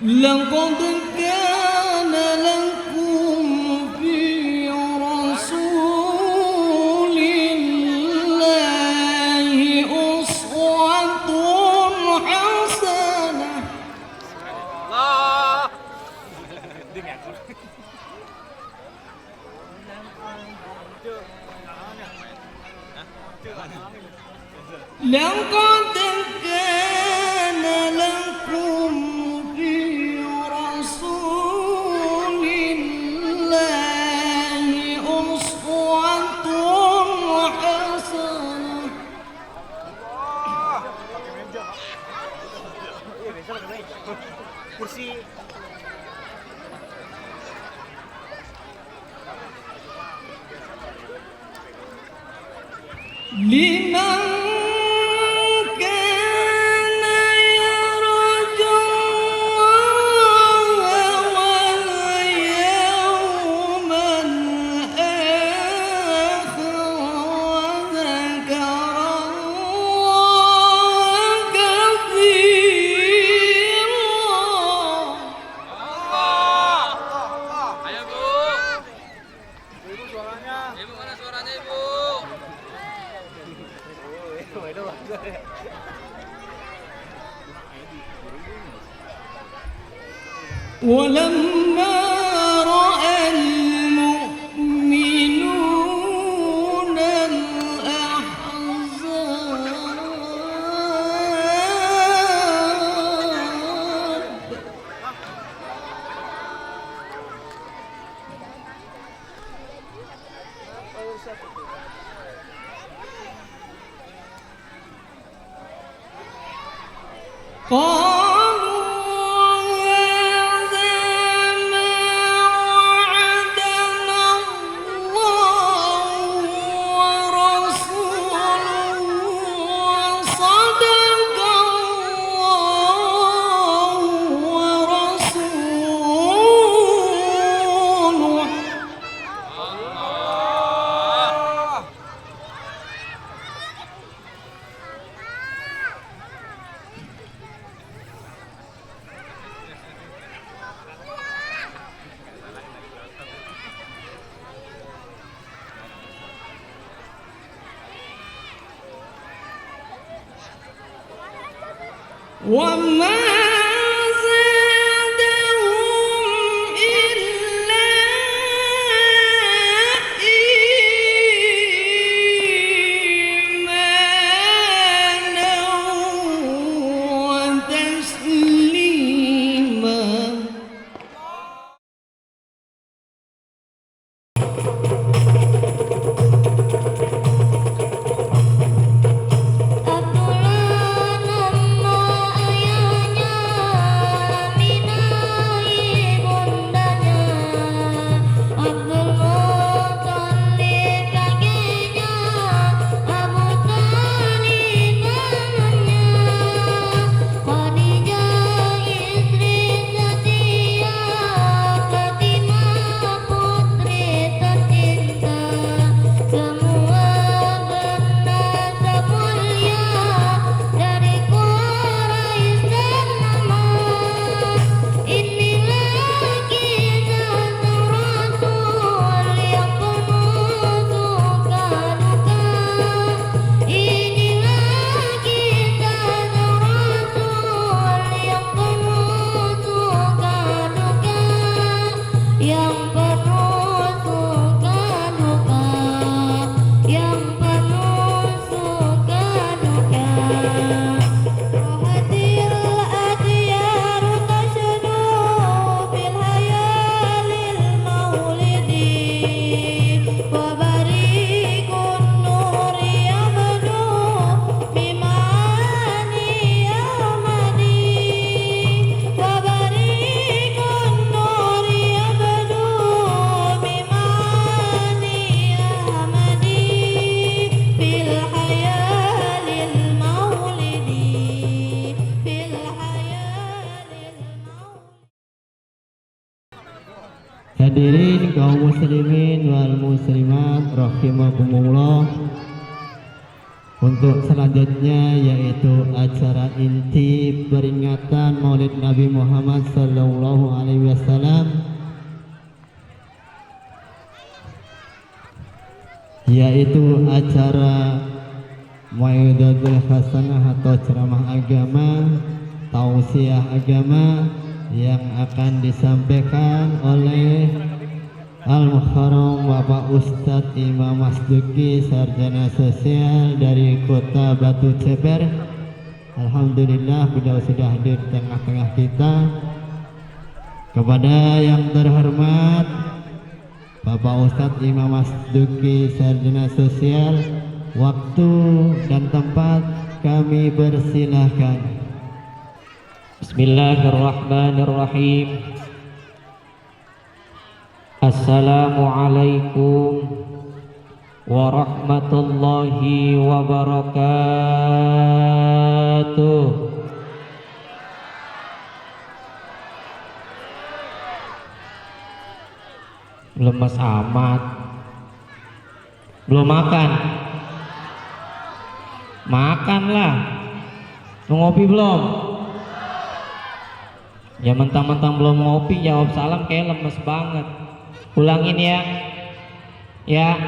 لقد كان لكم في رسول الله أسوة حسنة. لقد كان لكم في رسول الله أسوة حسنة. لمن كان يرجو الله واليوم الآخر وذكر الله كثيرا. Ayo Bu. Ibu suaranya. Ibu mana suaranya Ibu? ولما رأى المؤمنون الأحزاب قالوا هذا ما وعدنا الله ورسوله وصدق الله ورسوله. وما زادهم إلا إيمانا وتسليما. Hadirin kaum muslimin wal muslimat rahimakumullah. Untuk selanjutnya yaitu acara inti peringatan Maulid Maulid Nabi Muhammad sallallahu alaihi wasallam, yaitu acara Mau'izatul Hasanah atau ceramah agama, tausiah agama yang akan disampaikan oleh Al-Muhtaram Bapak Ustadz Imam Masduki, sarjana sosial dari Kota Batu Ceper. Alhamdulillah beliau sudah hadir di tengah-tengah kita. Kepada yang terhormat Bapak Ustadz Imam Masduki, sarjana sosial, waktu dan tempat kami persilahkan. Bismillahirrahmanirrahim. Assalamualaikum warahmatullahi wabarakatuh. Lemes amat. Belum makan? Makanlah. Ngopi belum? Ya mentang-mentang belum ngopi jawab salam kayak lemes banget. Ulangin ya. Ya.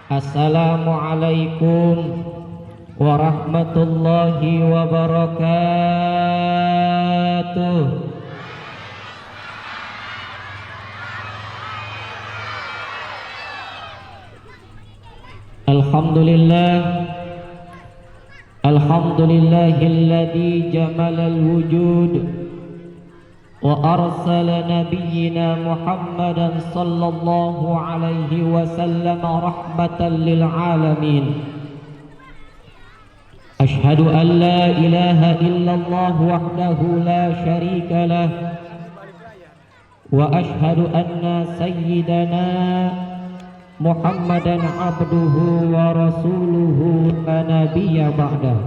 Assalamualaikum warahmatullahi wabarakatuh. Alhamdulillah. Alhamdulillahilladzi jamalal wujud wa arsala nabiyyina Muhammadan sallallahu alaihi wasallam rahmatan lil alamin. Ashhadu an la ilaha illallah wahdahu la syarika lah wa ashhadu anna sayyidana Muhammadan abduhu wa rasuluhu la nabiyya ba'dah.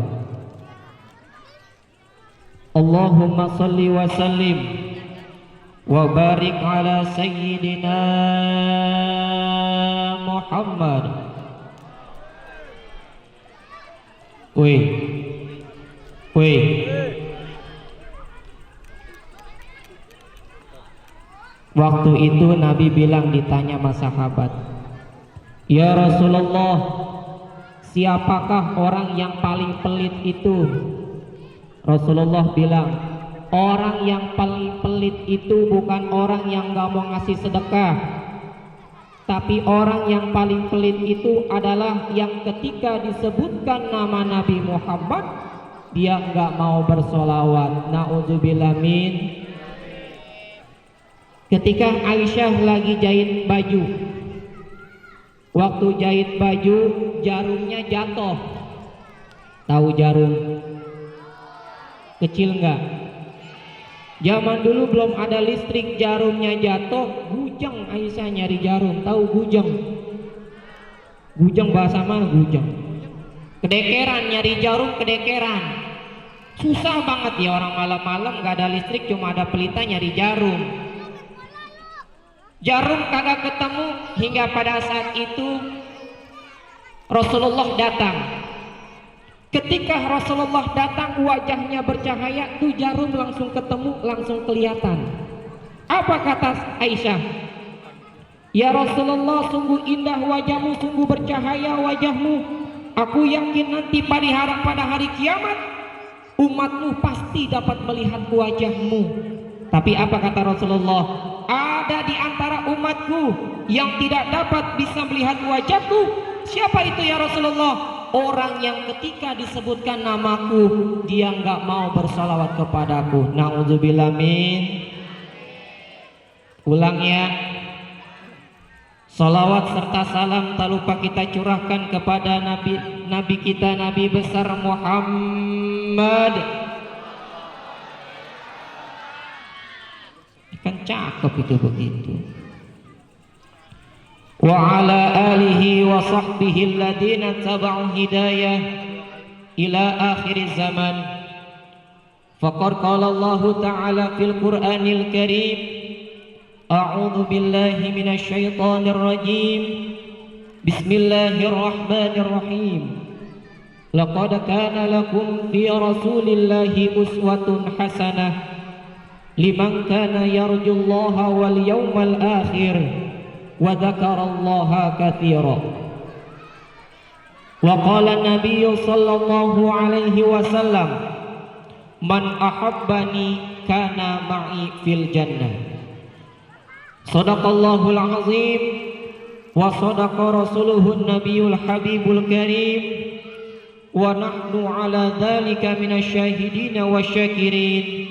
Allahumma salli wa sallim wa barik ala sayyidina Muhammad. Waktu itu Nabi bilang, ditanya sama sahabat, ya Rasulullah, siapakah orang yang paling pelit itu? Rasulullah bilang, orang yang paling pelit itu bukan orang yang gak mau ngasih sedekah, tapi orang yang paling pelit itu adalah yang ketika disebutkan nama Nabi Muhammad dia gak mau bersolawat. Na'udzubillah min. Ketika Aisyah lagi jahit baju, waktu jahit baju jarumnya jatuh. Tahu jarum kecil enggak? Zaman dulu belum ada listrik, jarumnya jatuh, gujeng Aisyah nyari jarum. Tahu gujeng? Gujeng bahasa mana gujeng? Kedekeran, nyari jarum kedekeran. Susah banget ya, orang malam-malam gak ada listrik, cuma ada pelita nyari jarum. Jarum kagak ketemu hingga pada saat itu Rasulullah datang. Ketika Rasulullah datang, wajahnya bercahaya, tuh jarum langsung ketemu, langsung kelihatan. Apa kata Aisyah? Ya Rasulullah, sungguh indah wajahmu, sungguh bercahaya wajahmu. Aku yakin nanti pada hari kiamat umatmu pasti dapat melihat wajahmu. Tapi apa kata Rasulullah? Ada di antara umatku yang tidak dapat bisa melihat wajahku. Siapa itu ya Rasulullah? Orang yang ketika disebutkan namaku dia nggak mau bersalawat kepadaku. Na'udzubillah min. Ulang ya. Salawat serta salam tak lupa kita curahkan kepada Nabi kita, Nabi besar Muhammad. Kan cakep itu begitu. Wa ala alihi wa sahbihi alladhina taba'u hidayah ila akhir zaman. Faqad qala Allah ta'ala fil Qur'anil Karim, a'udzu billahi minasy syaithanir rajim. Bismillahirrahmanirrahim. Laqad kana lakum fi Rasulillahi uswatun hasanah liman kana yarjullaha wal yawmal akhir wa dzakarallaha katsira. Wa qala an-nabiy sallallahu alaihi wasallam, man ahabbani kana ma'i fil jannah. Shadaqallahul azim wa sadaqa rasuluhun nabiyul habibul karim wa nahnu ala dzalika minasyahidin wasyakirin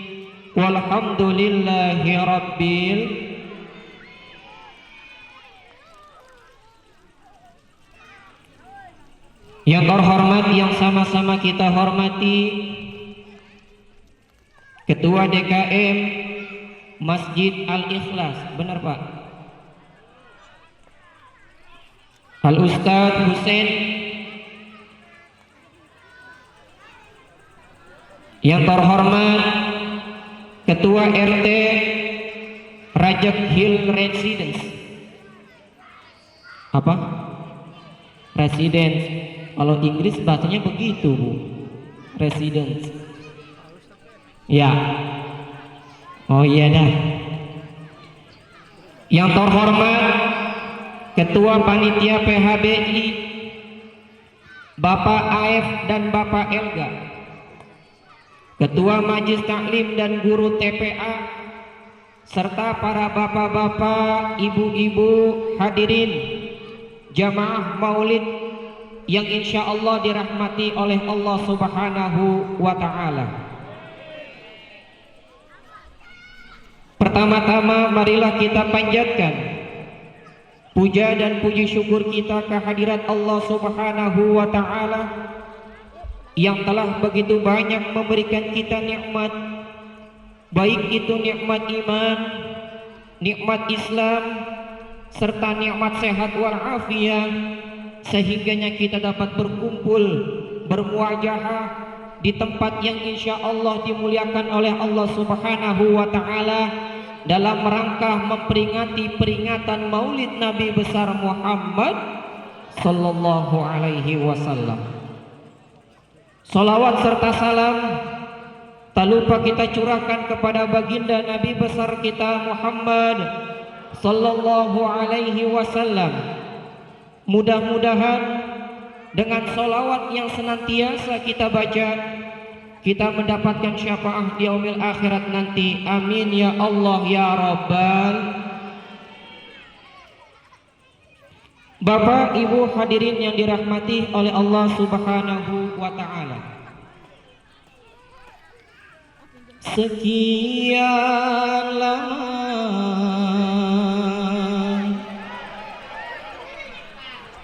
walhamdulillahi rabbil. Yang terhormat, yang sama-sama kita hormati, Ketua DKM Masjid Al-Ikhlas, benar Pak? Al-Ustadz Husain. Yang terhormat Ketua RT Rajak Hill Residence. Apa? Residence. Kalau Inggris bahasanya begitu Bu, residence. Ya. Oh iya dah. Yang terhormat Ketua Panitia PHBI Bapak AF dan Bapak Elga, Ketua Majelis Taklim dan Guru TPA, serta para bapak-bapak, ibu-ibu, hadirin jamaah maulid yang insya Allah dirahmati oleh Allah Subhanahu wa ta'ala. Pertama-tama marilah kita panjatkan puja dan puji syukur kita kehadirat Allah Subhanahu wa ta'ala yang telah begitu banyak memberikan kita nikmat, baik itu nikmat iman, nikmat Islam, serta nikmat sehat walafiat, sehingganya kita dapat berkumpul, bermuajahah di tempat yang insya Allah dimuliakan oleh Allah Subhanahu wa ta'ala dalam rangka memperingati peringatan Maulid Nabi besar Muhammad sallallahu alaihi wasallam. Salawat serta salam tak lupa kita curahkan kepada baginda Nabi besar kita Muhammad sallallahu alaihi wasallam. Mudah-mudahan dengan salawat yang senantiasa kita baca, kita mendapatkan syafaat di yaumil akhirat nanti. Amin ya Allah ya Rabbal. Bapak Ibu hadirin yang dirahmati oleh Allah Subhanahu wa ta'ala, sekian lama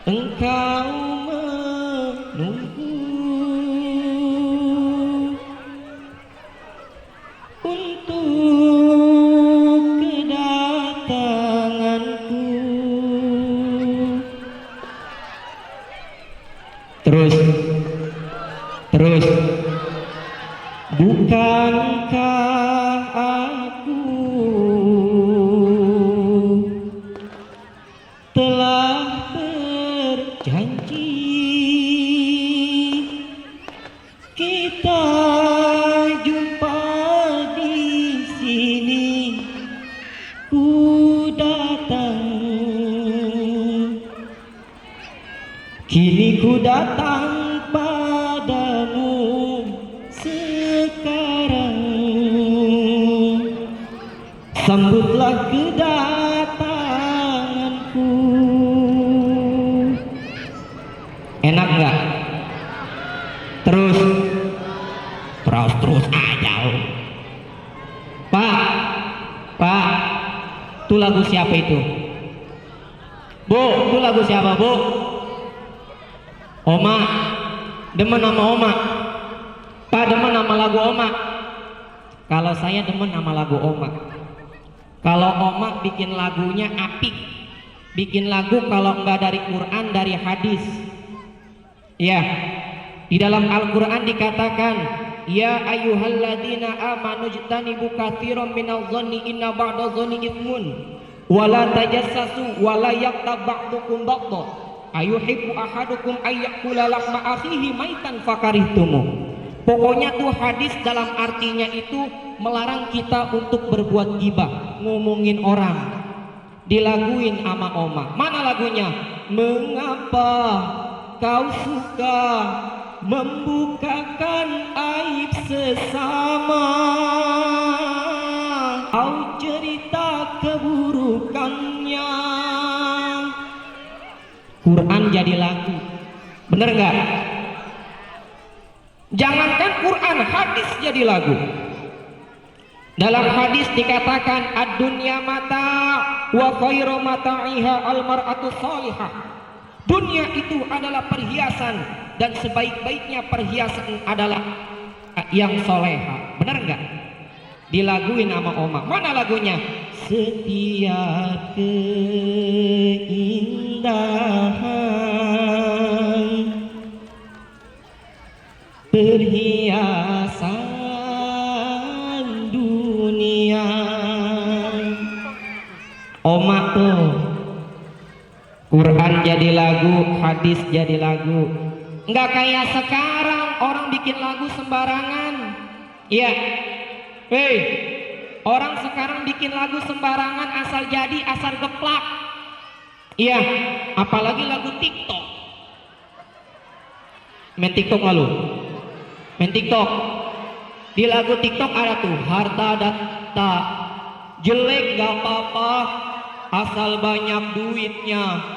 engkau menunggu untuk kedatanganku. Terus bukankah aku telah janji kita jumpa di sini, ku datang, kini ku datang padamu sekarang, sambutlah kedatanganku. Enak nggak? Terus aja. Pak, itu lagu siapa itu? Bu, itu lagu siapa Bu? Oma, demen nama Oma. Pak demen nama lagu Oma. Kalau saya demen nama lagu Oma. Kalau Oma bikin lagunya apik, bikin lagu kalau enggak dari Quran, dari hadis. Ya, di dalam Al-Quran dikatakan, ya ayyuhalladzina amanu jtanibu katsiran minadh-dhanni inna ba'dadh-dhanni itsmun wa la tajassasu wa la yaqtab ba'dukum ba'dha ayuhibbu ahadukum ay ya'kula lahma akhihi maitan fakarihtumu. Pokoknya tuh hadis dalam artinya itu melarang kita untuk berbuat gibah, ngomongin orang. Dilaguin sama oma. Mana lagunya? Mengapa kau suka membukakan aib sesama, kau cerita keburukannya. Quran jadi lagu, bener nggak? Jangankan Quran, hadis jadi lagu. Dalam hadis dikatakan ad-dunya mata wa khairu mata'iha al-mar'atu salihah. Dunia itu adalah perhiasan dan sebaik-baiknya perhiasan adalah yang soleha. Benar nggak? Dilaguin sama oma. Mana lagunya? Setiap keindahan perhiasan dunia. Oma tuh Quran jadi lagu, hadis jadi lagu. Nggak kayak sekarang orang bikin lagu sembarangan. Iya. Hei, orang sekarang bikin lagu sembarangan, asal jadi, asal geplak. Iya, apalagi lagu TikTok. Main TikTok lalu. Main TikTok. Di lagu TikTok ada tuh harta dan tak jelek gak apa-apa, asal banyak duitnya.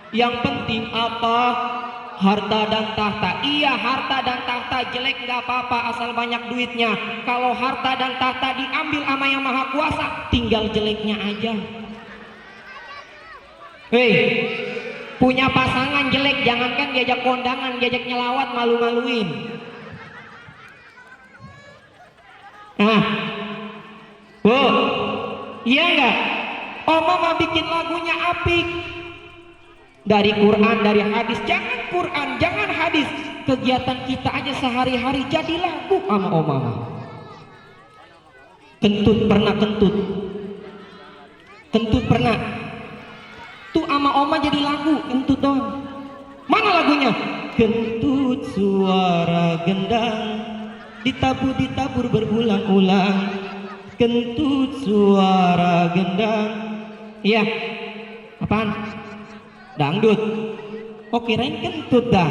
Yang penting apa? Harta dan tahta. Iya, harta dan tahta jelek gak apa-apa asal banyak duitnya. Kalau harta dan tahta diambil sama yang maha kuasa, tinggal jeleknya aja. Hei, punya pasangan jelek, jangankan diajak kondangan, diajak nyelawat malu-maluin. Nah, iya enggak? Oma mau bikin lagunya apik. Dari Quran, dari hadis. Jangan Quran, jangan hadis. Kegiatan kita aja sehari-hari jadi lagu sama oma. Kentut pernah kentut. Kentut pernah. Tuh sama oma jadi lagu, kentut dong. Mana lagunya? Kentut suara gendang, ditabur berulang-ulang. Kentut suara gendang. Iya. Apaan? Dangdut. Oh, kirain kentut dah.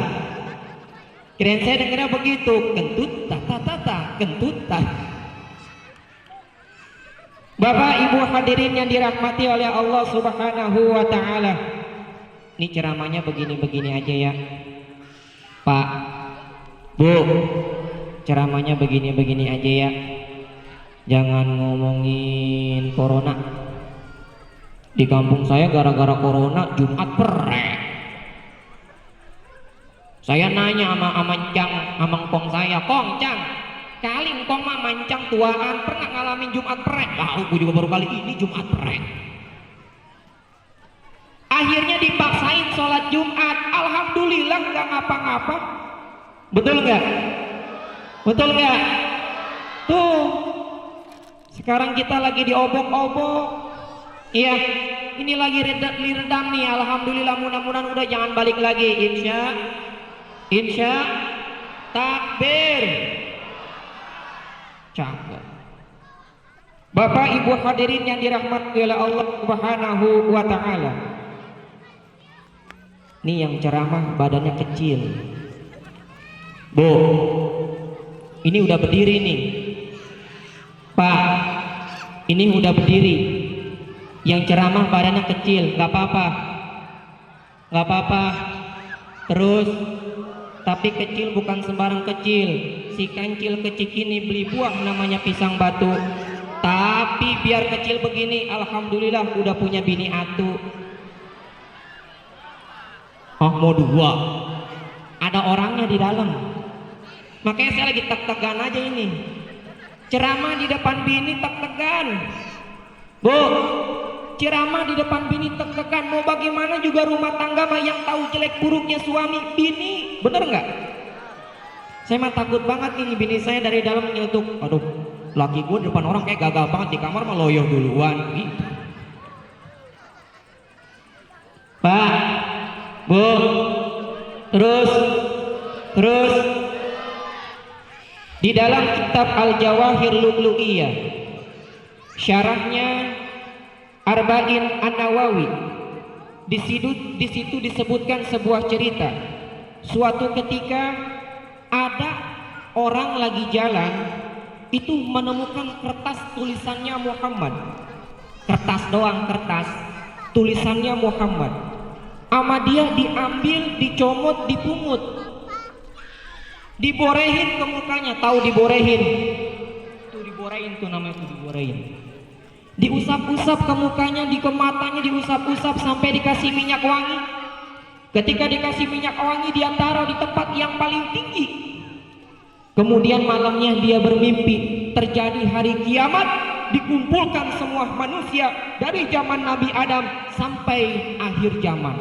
Kirain saya dengarnya begitu. Kentut tata kentut tata. Bapak Ibu hadirin yang dirahmati oleh Allah Subhanahu wa taala. Ini ceramahnya begini-begini aja ya. Pak, Bu, ceramahnya begini-begini aja ya. Jangan ngomongin corona. Di kampung saya gara-gara corona Jumat prek. Saya nanya sama Amancang, amangkong saya, Kong Cang, kali engkong mah mancang tuaan pernah ngalamin Jumat prek? Tahu, gue juga baru kali ini Jumat prek. Akhirnya dipaksain sholat Jumat, alhamdulillah nggak ngapa-ngapa. Betul nggak? Betul nggak? Tuh, sekarang kita lagi diobok-obok. Iya, ini lagi redam nih. Alhamdulillah, mudah-mudahan udah jangan balik lagi. Insya takbir. Cakep. Bapak Ibu hadirin yang dirahmati oleh Allah Subhanahu wa taala. Nih yang ceramah badannya kecil. Bu, ini udah berdiri nih. Pak, ini udah berdiri. Yang ceramah badannya kecil, gak apa-apa, gak apa-apa. Terus, tapi kecil bukan sembarang kecil. Si kancil kecil ini beli buah namanya pisang batu. Tapi biar kecil begini, alhamdulillah udah punya bini atu. Oh, mau dua. Ada orangnya di dalam. Makanya saya lagi tek-tegan aja ini. Ceramah di depan bini tek-tegan. Bu, ceramah di depan bini tek-tekan. Mau bagaimana juga rumah tangga mah yang tahu jelek buruknya suami bini, bener nggak? Saya mah takut banget ini bini saya dari dalam nyeletuk, aduh laki gue di depan orang kayak gagal banget, di kamar mah loyo duluan gitu. Pak, Bu, terus Di dalam kitab Al-Jawahir Lu'lu'iyah, syarahnya Arba'in An-Nawawi, di situ disebutkan sebuah cerita. Suatu ketika ada orang lagi jalan, itu menemukan kertas tulisannya Muhammad. Kertas doang, kertas tulisannya Muhammad. Ama dia diambil, dicomot, dipungut, diborehin ke mukanya. Tahu diborehin? Tuh diborehin tuh namanya, tuh diborehin. Diusap-usap ke mukanya, di matanya diusap-usap sampai dikasih minyak wangi. Ketika dikasih minyak wangi, dia taruh di tempat yang paling tinggi. Kemudian malamnya dia bermimpi terjadi hari kiamat, dikumpulkan semua manusia dari zaman Nabi Adam sampai akhir zaman.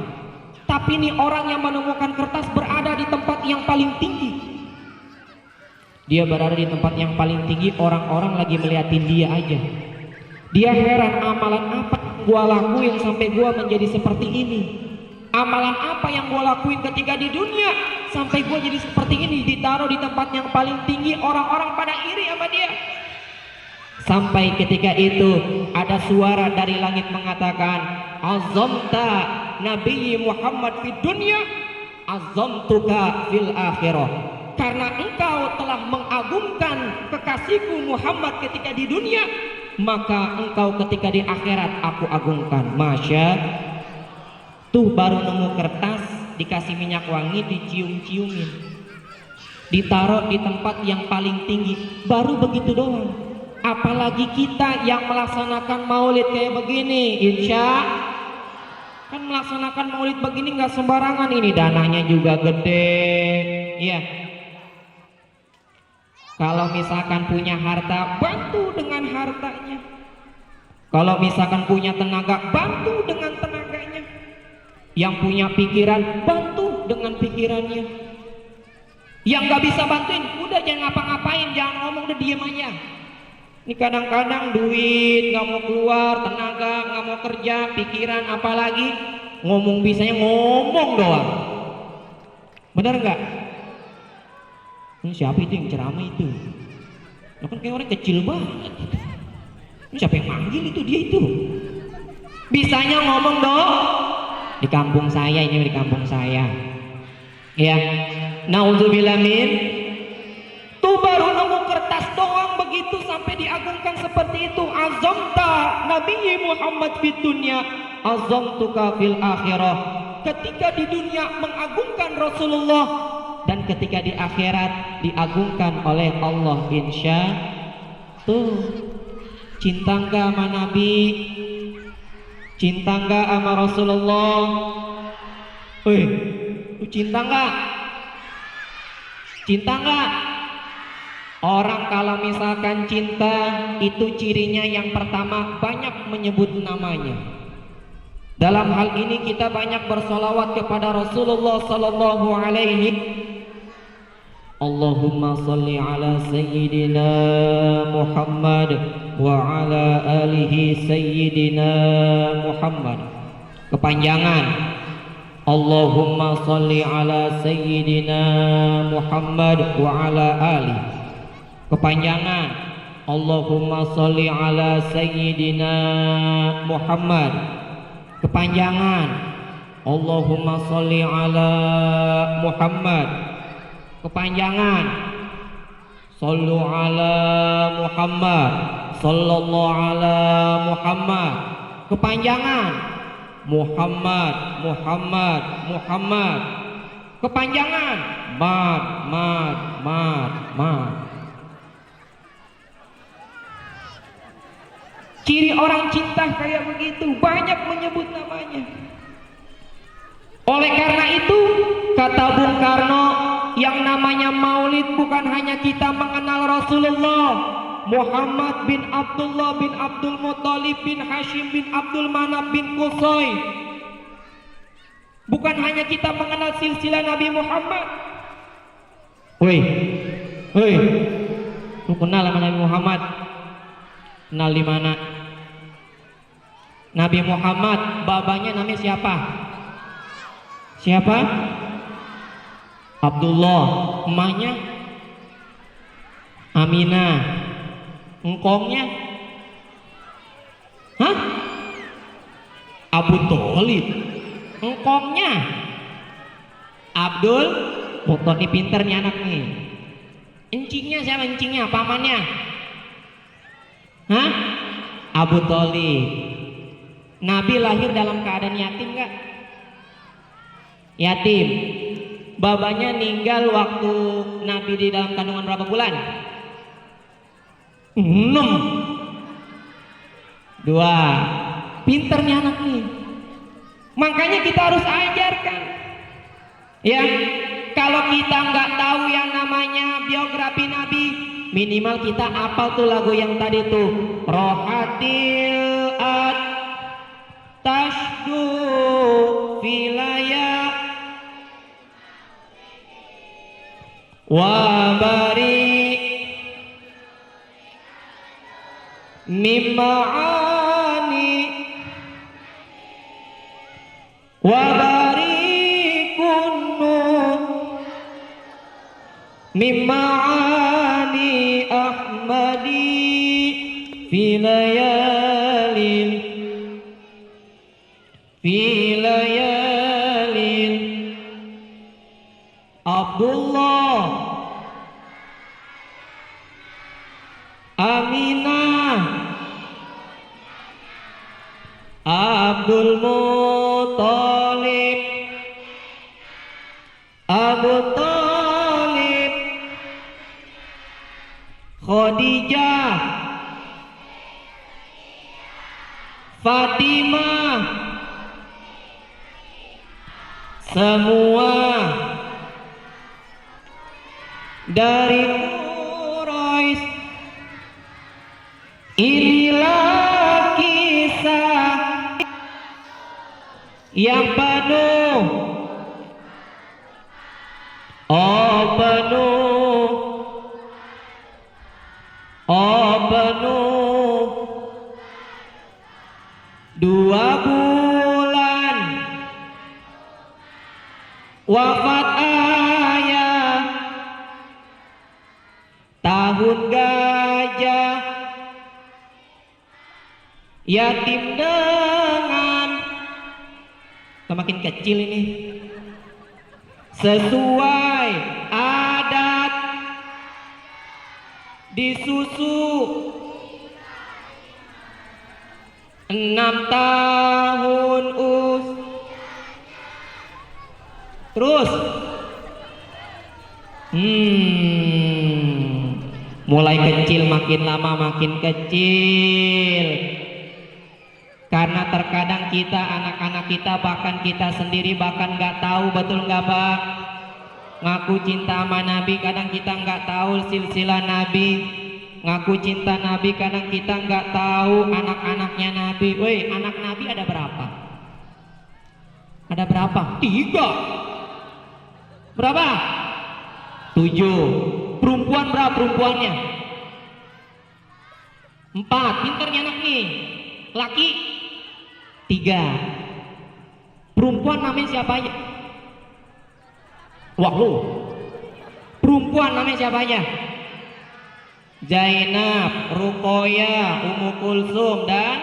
Tapi ini orang yang menemukan kertas berada di tempat yang paling tinggi. Dia berada di tempat yang paling tinggi, orang-orang lagi melihatin dia aja. Dia heran, amalan apa yang gua lakuin sampai gua menjadi seperti ini? Amalan apa yang gua lakuin ketika di dunia sampai gua jadi seperti ini? Ditaruh di tempat yang paling tinggi, orang-orang pada iri sama dia. Sampai ketika itu ada suara dari langit mengatakan, azamta Nabi Muhammad fid dunya, azamtuka fil akhirah. Karena engkau telah mengagungkan kekasihku Muhammad ketika di dunia, maka engkau ketika di akhirat aku agungkan. Masya. Tuh baru nemu kertas, dikasih minyak wangi, dicium-ciumin, ditaruh di tempat yang paling tinggi. Baru begitu doang. Apalagi kita yang melaksanakan maulid kayak begini, insya kan melaksanakan maulid begini nggak sembarangan. Ini dananya juga gede, iya. Kalau misalkan punya harta, bantu dengan hartanya. Kalau misalkan punya tenaga, bantu dengan tenaganya. Yang punya pikiran, bantu dengan pikirannya. Yang gak bisa bantuin, udah jangan ngapa-ngapain, jangan ngomong, udah diem aja. Ini kadang-kadang duit gak mau keluar, tenaga gak mau kerja, pikiran apalagi ngomong, bisanya ngomong doang. Benar gak? Ini siapa itu yang ceramah itu? Nah, kan kayak orang kecil banget. Ini siapa yang manggil itu? Dia itu. Bisanya ngomong dong. Di kampung saya, ini di kampung saya. Ya. Nauzubillah min. Tuh baru nemu kertas doang begitu sampai diagungkan seperti itu. Azamta Nabi Muhammad fid dunya, azamtuka fil akhirah. Ketika di dunia mengagungkan Rasulullah, dan ketika di akhirat diagungkan oleh Allah. Insya tuh cinta enggak sama Nabi, cinta enggak sama Rasulullah? Lu cinta enggak? Cinta enggak? Orang kalau misalkan cinta itu cirinya yang pertama banyak menyebut namanya. Dalam hal ini kita banyak bersolawat kepada Rasulullah sallallahu alaihi. Allahumma salli ala sayyidina Muhammad wa ala alihi sayyidina Muhammad. Kepanjangan Allahumma salli ala sayyidina Muhammad wa ala alihi. Kepanjangan Allahumma salli ala sayyidina Muhammad. Kepanjangan Allahumma salli ala Muhammad. Kepanjangan sallu ala Muhammad, sallallahu ala Muhammad. Kepanjangan Muhammad, Muhammad, Muhammad. Kepanjangan mad, mad, mad, mad. Ciri orang cinta kayak begitu, banyak menyebut namanya. Oleh karena itu kata Bung Karno, yang namanya maulid bukan hanya kita mengenal Rasulullah, Muhammad bin Abdullah bin Abdul Muttalib bin Hashim bin Abdul Manaf bin Qusay. Bukan hanya kita mengenal silsilah Nabi Muhammad. Woi, lu kenal sama Nabi Muhammad? Kenal di mana? Nabi Muhammad, babanya namanya siapa? Siapa? Abdullah. Emaknya Aminah. Engkongnya? Hah? Abu Tholib. Engkongnya? Abdul Muthalib. Pinter nih anak nih. Encingnya siapa? Encingnya, pamannya? Hah? Abu Tholib. Nabi lahir dalam keadaan yatim nggak? Yatim. Babanya meninggal waktu Nabi di dalam kandungan berapa bulan? 6. 2. Pinter nih anak nih. Makanya kita harus ajarkan. Ya, kalau kita nggak tahu yang namanya biografi Nabi, minimal kita apal tuh lagu yang tadi tuh. Rohatil at tashdu filaya wabari mimmaani wabari kunu mimmaani ahmadi filayalin Abdullah Aminah Abdul Muthalib Abu Tholib Khadijah Fatimah, semua dari Quraisy. Inilah kisah yang penuh, penuh 2 bulan wafat ayah, tahun gajah, yatim dengan semakin kecil ini sesuai adat disusu 6 tahun terus mulai kecil makin lama makin kecil, karena terkadang kita anak-anak kita bahkan kita sendiri bahkan nggak tahu, betul nggak Pak? Ngaku cinta sama Nabi kadang kita nggak tahu silsilah Nabi, ngaku cinta Nabi kadang kita nggak tahu anak-anaknya Nabi. Woi, anak Nabi ada berapa? Ada berapa? 3. Berapa? 7. Perempuan berapa perempuannya? 4. Pinternya anak nih. Laki 3. Perempuan namanya siapa aja? Wah lu. Perempuan namanya siapa aja? Zainab, Ruqayyah, Ummu Kulsum dan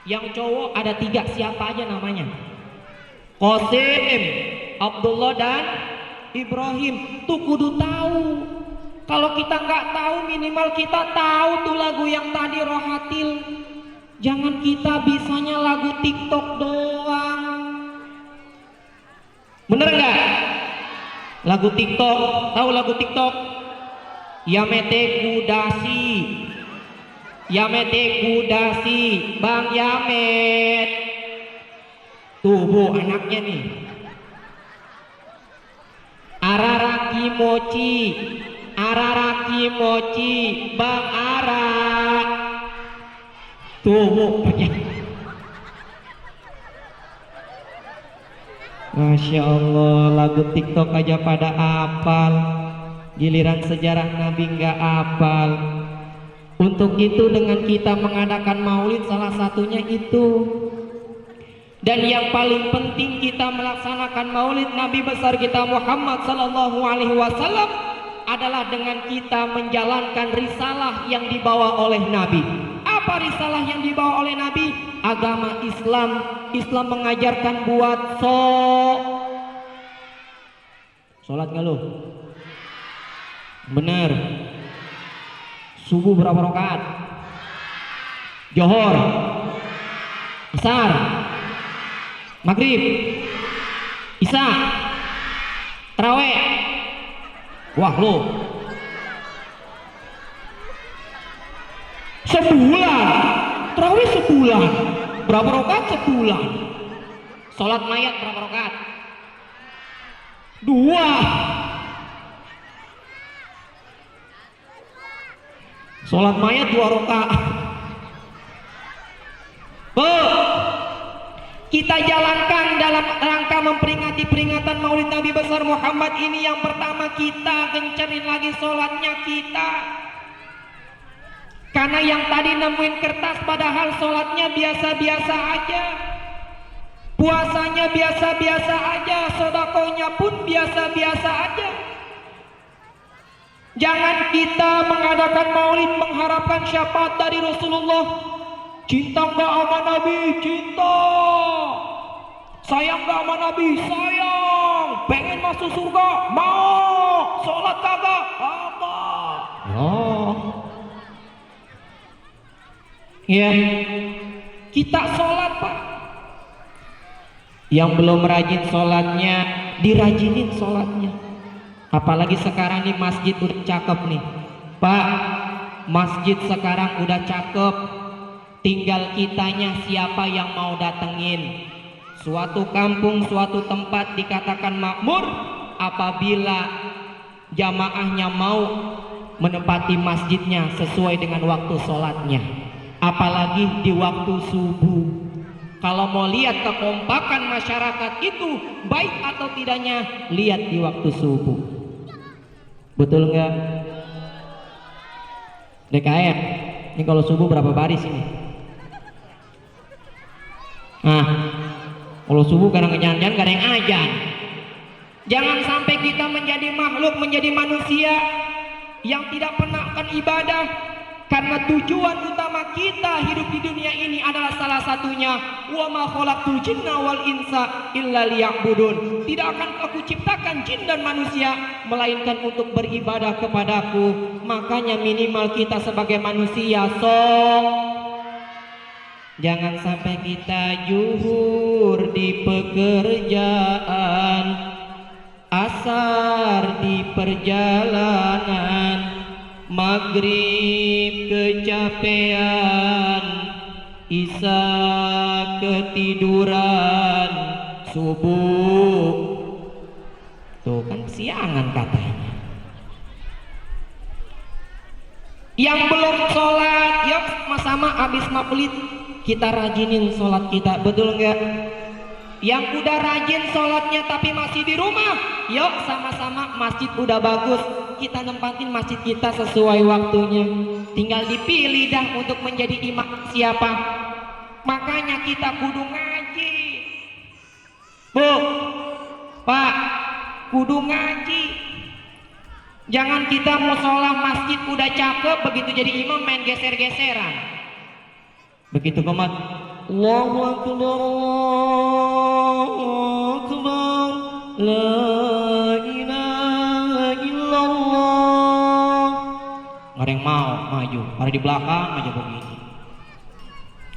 Yang cowok ada 3, siapa aja namanya? Qasim, Abdullah dan Ibrahim. Tuh kudu tahu. Kalau kita nggak tahu minimal kita tahu tuh lagu yang tadi Rohatil. Jangan kita bisanya lagu TikTok doang. Bener nggak? Lagu TikTok, tahu lagu TikTok? Yamete Kudasi, Yamete Kudasi, Bang Yamet. Tuh bu anaknya nih. Araraki Mochi, Araraki Mochi, Bang Ara. Tuh bu, Masya Allah, lagu TikTok aja pada apal, giliran sejarah Nabi nggak apal. Untuk itu dengan kita mengadakan maulid salah satunya itu. Dan yang paling penting kita melaksanakan maulid Nabi besar kita Muhammad sallallahu alaihi wasallam adalah dengan kita menjalankan risalah yang dibawa oleh Nabi. Apa risalah yang dibawa oleh Nabi? Agama Islam. Islam mengajarkan buat sholat nggak lo? Bener. Subuh berapa rakaat? Johor, asar, maghrib, isya, taraweh. Wah lo, sebulan, taraweh sebulan. Berapa rakaat sebulan? Sholat mayat berapa rakaat? 2. Sholat mayat 2 rakaat. Kita jalankan dalam rangka memperingati peringatan Maulid Nabi besar Muhammad ini. Yang pertama, kita gencerin lagi sholatnya kita. Karena yang tadi nemuin kertas padahal sholatnya biasa-biasa aja, puasanya biasa-biasa aja, sedekahnya pun biasa-biasa aja. Jangan kita mengadakan maulid mengharapkan syafaat dari Rasulullah. Cinta nggak sama Nabi? Cinta. Sayang nggak sama Nabi? Sayang. Pengen masuk surga? Mau. Sholat kagak? Kagak. Oh. Ya, kita sholat Pak. Yang belum rajin sholatnya, dirajinin sholatnya. Apalagi sekarang nih masjid udah cakep nih Pak. Masjid sekarang udah cakep. Tinggal kitanya siapa yang mau datengin. Suatu kampung, suatu tempat dikatakan makmur apabila jamaahnya mau menempati masjidnya sesuai dengan waktu sholatnya. Apalagi di waktu subuh. Kalau mau lihat kekompakan masyarakat itu baik atau tidaknya, lihat di waktu subuh. Betul nggak? DKM, ini kalau subuh berapa baris ini? Nah, kalau subuh kadang jangan-jangan gak ada yang ajan. Jangan sampai kita menjadi makhluk, menjadi manusia yang tidak pernah akan ibadah. Karena tujuan utama kita hidup di dunia ini adalah salah satunya wa ma khalaqtul jinna wal insa illa liya'budun. Tidak akan aku ciptakan jin dan manusia melainkan untuk beribadah kepadaku. Makanya minimal kita sebagai manusia jangan sampai kita juhur di pekerjaan, asar di perjalanan, maghrib kecapean, isya ketiduran, subuh tuh kan siangan katanya. Yang belum sholat, yuk sama-sama habis maulid kita rajinin sholat kita, betul nggak? Yang udah rajin sholatnya tapi masih di rumah, yuk sama-sama, masjid udah bagus, kita nempatin masjid kita sesuai waktunya. Tinggal dipilih dah untuk menjadi imam siapa. Makanya kita kudu ngaji. Bu, Pak, kudu ngaji. Jangan kita musola masjid udah cakep, begitu jadi imam main geser-geseran. Begitu komat Allahu Akbar, Allahu Akbar, la ilaha illallah. Nggak ada yang mau maju, ada di belakang aja begini.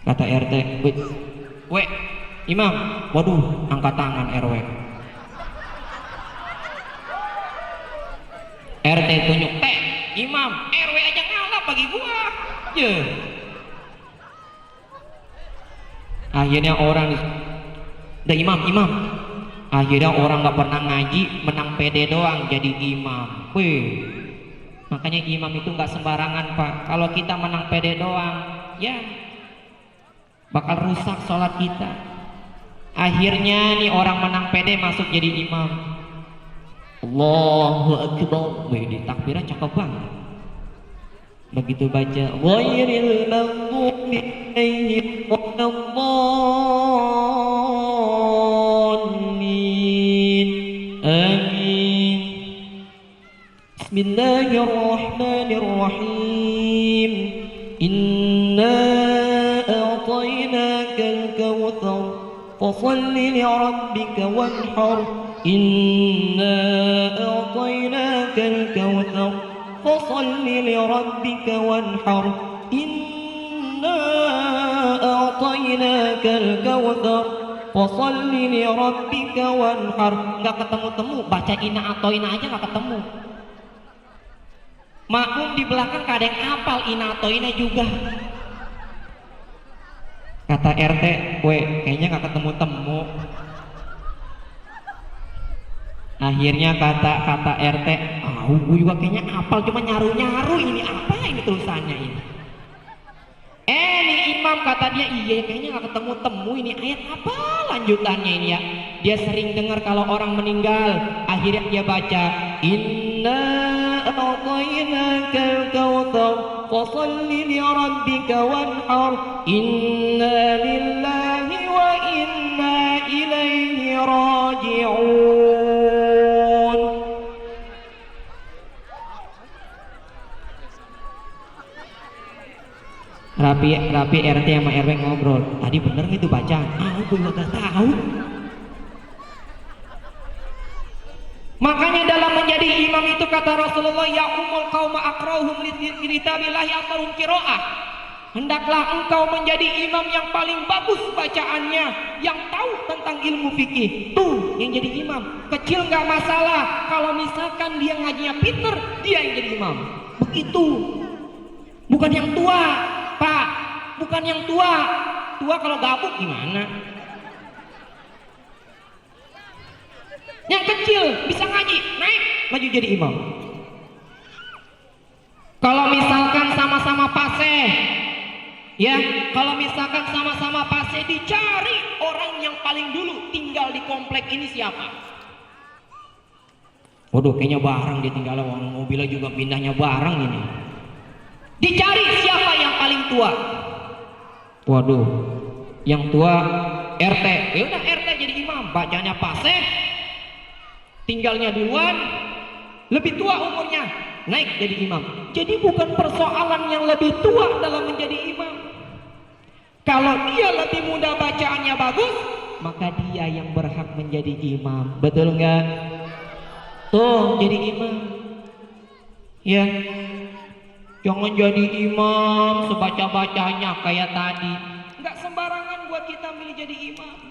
Kata RT, we imam, waduh angkat tangan RW. RT tunjuk, imam, RW aja ngalah bagi gua. Akhirnya orang imam. Akhirnya orang nggak pernah ngaji, menang pede doang jadi imam. Wih, makanya imam itu nggak sembarangan Pak. Kalau kita menang pede doang, ya bakal rusak sholat kita. Akhirnya nih orang menang pede masuk jadi imam. Allahu Akbar, wih di takbirnya cakep banget. Begitu baca ghairil maghdubi alaihim waladdallin, amin. Bismillah. Bismillahirrahmanirrahim. Inna a'tainakal kautsar fasalli lirabbika wanhar. Inna a'tainakal kautsar fasalli lirabbika wanhar. Inna a'tainakal kautsar fasalli lirabbika wanhar. Enggak ketemu-temu, baca inna a'taina aja enggak ketemu. Makmum di belakang kadang hafal inna a'taina juga. Kata RT, kayaknya enggak ketemu-temu. Akhirnya kata RT, gue juga kayaknya hafal, cuma nyaru-nyaru ini apa ini tulisannya ini. Ini imam kata dia, iya kayaknya gak ketemu-temu ini ayat apa lanjutannya ini ya. Dia sering dengar kalau orang meninggal, akhirnya dia baca inna a'tainakal kautsar fasalli lirabbika wanhar. Inna lillahi wa inna ilaihi raji'un. Rapi RT sama RW ngobrol. Tadi bener itu bacaan? Gue gak tahu. Makanya dalam menjadi imam itu kata Rasulullah, ya umul qauma aqra'uhum li kitabillahi aktsaruhum qira'ah. Hendaklah engkau menjadi imam yang paling bagus bacaannya, yang tahu tentang ilmu fikih. Tuh yang jadi imam. Kecil nggak masalah. Kalau misalkan dia ngajinya pinter, dia yang jadi imam. Begitu. Bukan yang tua. Pak, bukan yang tua. Tua kalau gabuk gimana? Yang kecil bisa ngaji, naik maju jadi imam. Kalau misalkan sama-sama fasih, ya, kalau misalkan sama-sama fasih, dicari orang yang paling dulu tinggal di komplek ini siapa? Waduh, kayaknya bareng dia tinggal, mobilnya juga pindahnya bareng ini. Dicari siapa yang paling tua. Waduh, yang tua RT. Ya udah RT jadi imam, bacanya fasih, tinggalnya duluan, lebih tua umurnya, naik jadi imam. Jadi bukan persoalan yang lebih tua dalam menjadi imam. Kalau dia lebih muda bacaannya bagus, maka dia yang berhak menjadi imam. Betul nggak? Tuh jadi imam. Ya. Jangan jadi imam sebaca-bacanya kayak tadi. Enggak sembarangan buat kita milih jadi imam.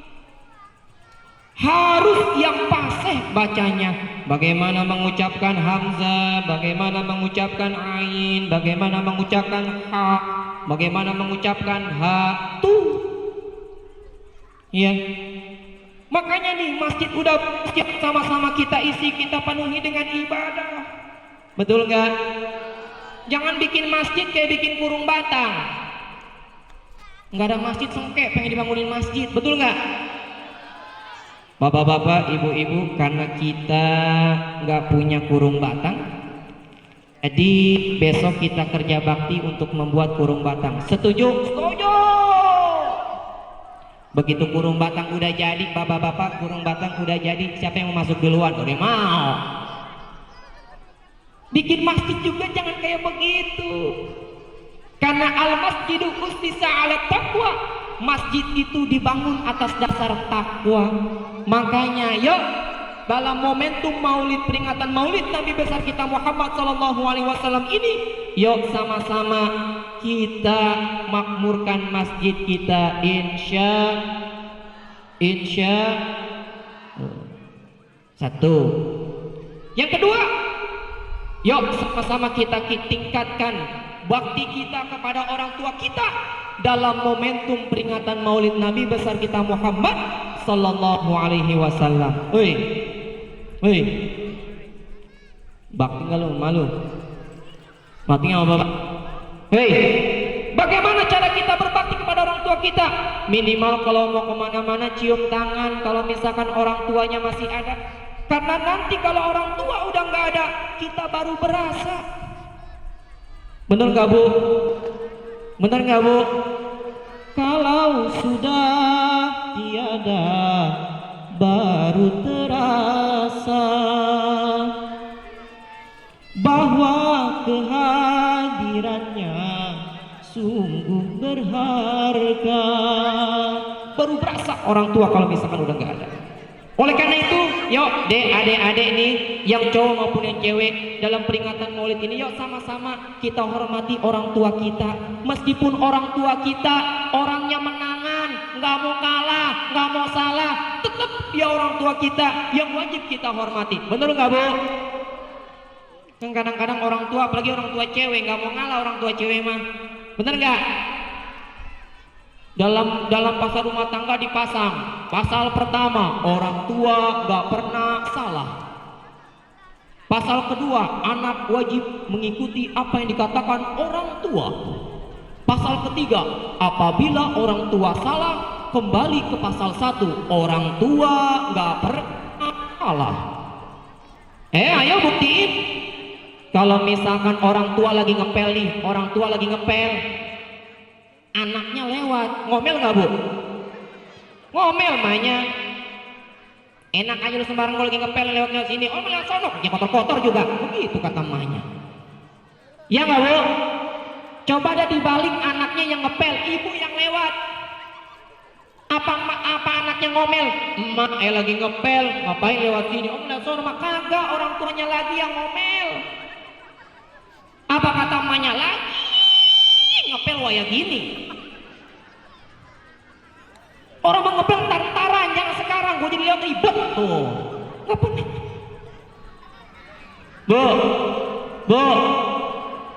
Harus yang fasih bacanya. Bagaimana mengucapkan hamzah, bagaimana mengucapkan ain, bagaimana mengucapkan ha, bagaimana mengucapkan ha. Tuh. Ya. Makanya nih masjid udah sama-sama kita isi, kita penuhi dengan ibadah. Betul enggak? Jangan bikin masjid kayak bikin kurung batang. Nggak ada masjid sengkek, pengen dibangunin masjid, betul nggak? Bapak-bapak, ibu-ibu, karena kita nggak punya kurung batang, jadi besok kita kerja bakti untuk membuat kurung batang. Setuju? Setuju. Begitu kurung batang udah jadi, bapak-bapak, kurung batang udah jadi, siapa yang mau masuk duluan? Udah mau. Bikin masjid juga jangan kayak begitu. Karena al-masjidu ustisa 'ala taqwa. Masjid itu dibangun atas dasar takwa. Makanya yuk dalam momentum Maulid, peringatan Maulid Nabi besar kita Muhammad sallallahu alaihi wasallam ini, yuk sama-sama kita makmurkan masjid kita insya satu. Yang kedua, yuk sama-sama kita tingkatkan bakti kita kepada orang tua kita dalam momentum peringatan Maulid Nabi besar kita Muhammad sallallahu alaihi wasallam. Woi, bakti nggak lu? Malu? Bakti nggak apa? Hei, bagaimana cara kita berbakti kepada orang tua kita? Minimal kalau mau kemana-mana cium tangan kalau misalkan orang tuanya masih ada. Karena nanti kalau orang tua udah nggak ada, kita baru berasa. Bener nggak Bu? Bener nggak Bu? Kalau sudah tiada, baru terasa bahwa sungguh berharga. Baru berasa orang tua kalau misalkan udah nggak ada. Oleh karena itu, yuk dek, adik-adik nih, yang cowok maupun yang cewek, dalam peringatan Maulid ini, yuk sama-sama kita hormati orang tua kita. Meskipun orang tua kita orangnya menangan, nggak mau kalah, nggak mau salah, tetap dia orang tua kita yang wajib kita hormati. Bener nggak Bu? Kan kadang-kadang orang tua, apalagi orang tua cewek, nggak mau ngalah orang tua cewek mah. Bener nggak? Dalam pasal rumah tangga dipasang pasal pertama, orang tua nggak pernah salah. Pasal kedua, anak wajib mengikuti apa yang dikatakan orang tua. Pasal ketiga, apabila orang tua salah, kembali ke pasal 1, orang tua nggak pernah salah. Ayo buktiin. Kalau misalkan orang tua lagi ngepel nih, orang tua lagi ngepel, anaknya lewat, ngomel nggak Bu? Ngomel mainnya. Enak aja lu sembarang kalau lagi ngepel lewat sini, oh lewat sono, ya kotor-kotor juga, begitu kata emaknya. Ya nggak Bu? Coba ada dibalik anaknya yang ngepel, ibu yang lewat. Apa anaknya ngomel? Emak lagi ngepel, ngapain lewat sini? Oh lewat sono, mak kagak, orang tuanya lagi yang ngomel. Apa kata emaknya? Lagi ngepel waya gini. Orang mau ngepel taran jangan sekarang, gue jadi lihat ribet tuh. Nggak pernah. Bu,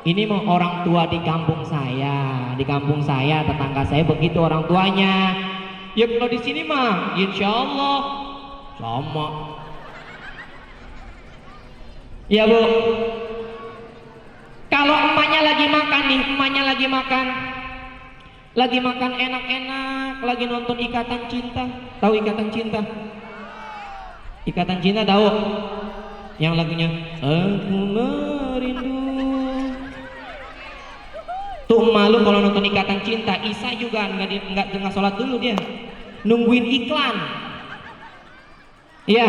ini mau orang tua di kampung saya, tetangga saya begitu orang tuanya. Ya kalau di sini mah, insya Allah sama. Ya Bu. Kalau emaknya lagi makan nih, lagi makan enak-enak, lagi nonton Ikatan Cinta. Tahu Ikatan Cinta? Ikatan Cinta tahu? Yang lagunya Aku Merindu. Tuh malu kalau nonton Ikatan Cinta. Isa juga nggak sholat dulu dia, nungguin iklan. Iya.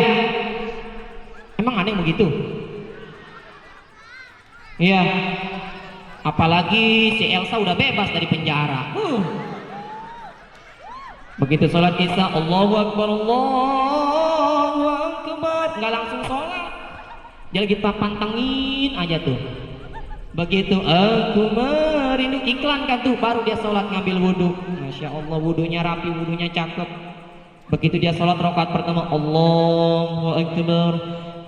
Emang aneh begitu? Iya. Apalagi si Elsa udah bebas dari penjara. Begitu sholat Isya, Allahu Akbar, Allahu Akbar, nggak langsung sholat, dia lagi pantengin aja tuh. Begitu aku merindu iklan kan tuh, baru dia sholat ngambil wudhu. Masya Allah, wudhunya rapi, wudhunya cakep. Begitu dia sholat rakaat pertama, Allahu Akbar,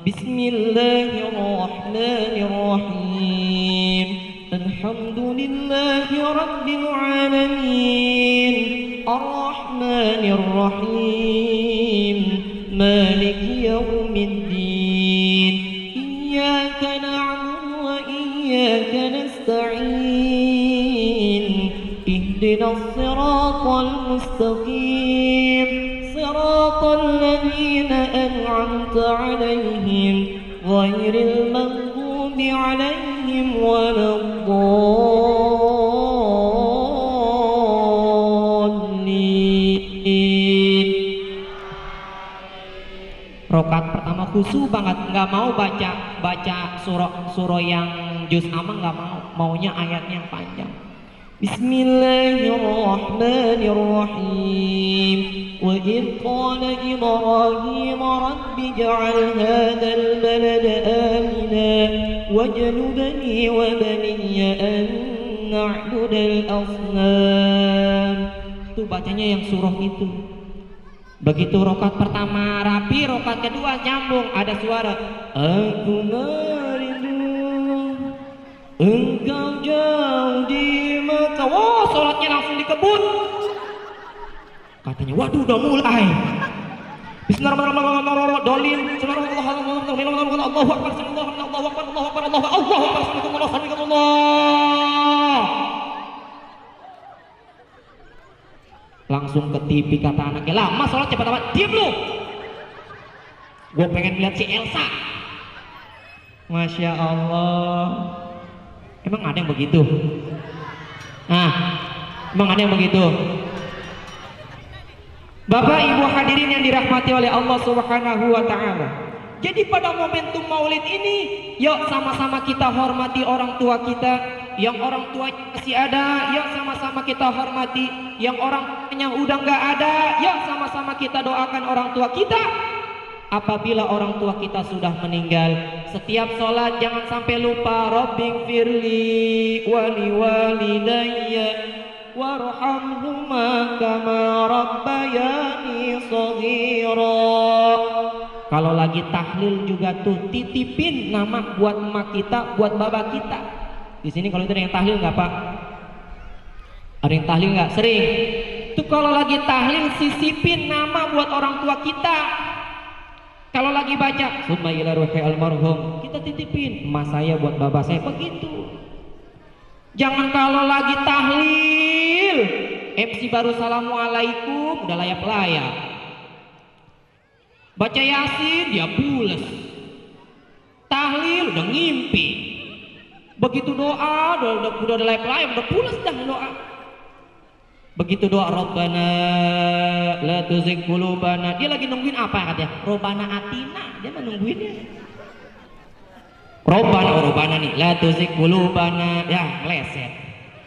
Bismillahirrahmanirrahim, Alhamdulillahi Rabbil Alamin, Ar-Rahmanir-Rahim, Maliki Yawmiddin, Iyyaka na'budu wa iyyaka nasta'in, Ihdinas siratal mustaqim, Siratal ladzina an'amta 'alaihim, ghairil maghdubi 'alaihim waladdallin. Rokaat pertama khusyuk banget, nggak mau baca surah yang juz amma, nggak mau, maunya ayatnya yang panjang. Bismillahirrahmanirrahim. Wa idh qala Ibrahim rabbi ij'al hadzal balada amina wajnubni wa baniya an na'budal asnam. Itu bacanya yang surah itu. Begitu rokaat pertama rapi, rokaat kedua nyambung, ada suara aku merindu engkau jauh di mata. Wah, sholatnya langsung dikebut. Katanya, waduh udah mulai. Bismillahirrahmanirrahim. Dolin. Allahu Akbar. Langsung ke TV kata anaknya, lama sholat cepat amat. Diam lu. Gue pengen lihat si Elsa. Masya Allah. Emang ada yang begitu? Nah, emang ada yang begitu? Bapak Ibu hadirin yang dirahmati oleh Allah Subhanahu wa Ta'ala. Jadi pada momentum Maulid ini, yuk sama-sama kita hormati orang tua kita, Yang orang tuanya masih ada, yuk sama-sama kita hormati. Yang orang yang udah nggak ada, yuk sama-sama kita doakan orang tua kita. Apabila orang tua kita sudah meninggal, setiap sholat jangan sampai lupa Rabbighfirli wali walidayya warhamhuma kama rabbayani shaghira. Kalau lagi tahlil juga tuh titipin nama buat emak kita, buat bapak kita. Di sini kalau itu ada yang tahlil nggak Pak? Ada yang tahlil nggak? Sering. Tuh kalau lagi tahlil sisipin nama buat orang tua kita. Kalau lagi baca summa ila ruhi almarhum, kita titipin emas saya buat bapak saya, begitu. Jangan kalau lagi tahlil MC baru assalamualaikum udah layak-layak. Baca Yasin dia pules. Tahlil udah ngimpi. Begitu doa udah layak-layak, udah pules dah doa. Begitu doa Rabbana la tuzigh qulubana, dia lagi nungguin apa katanya? Robbana atina, dia mah nungguinnya. Robbana nih, la tuzigh qulubana, ya meleset.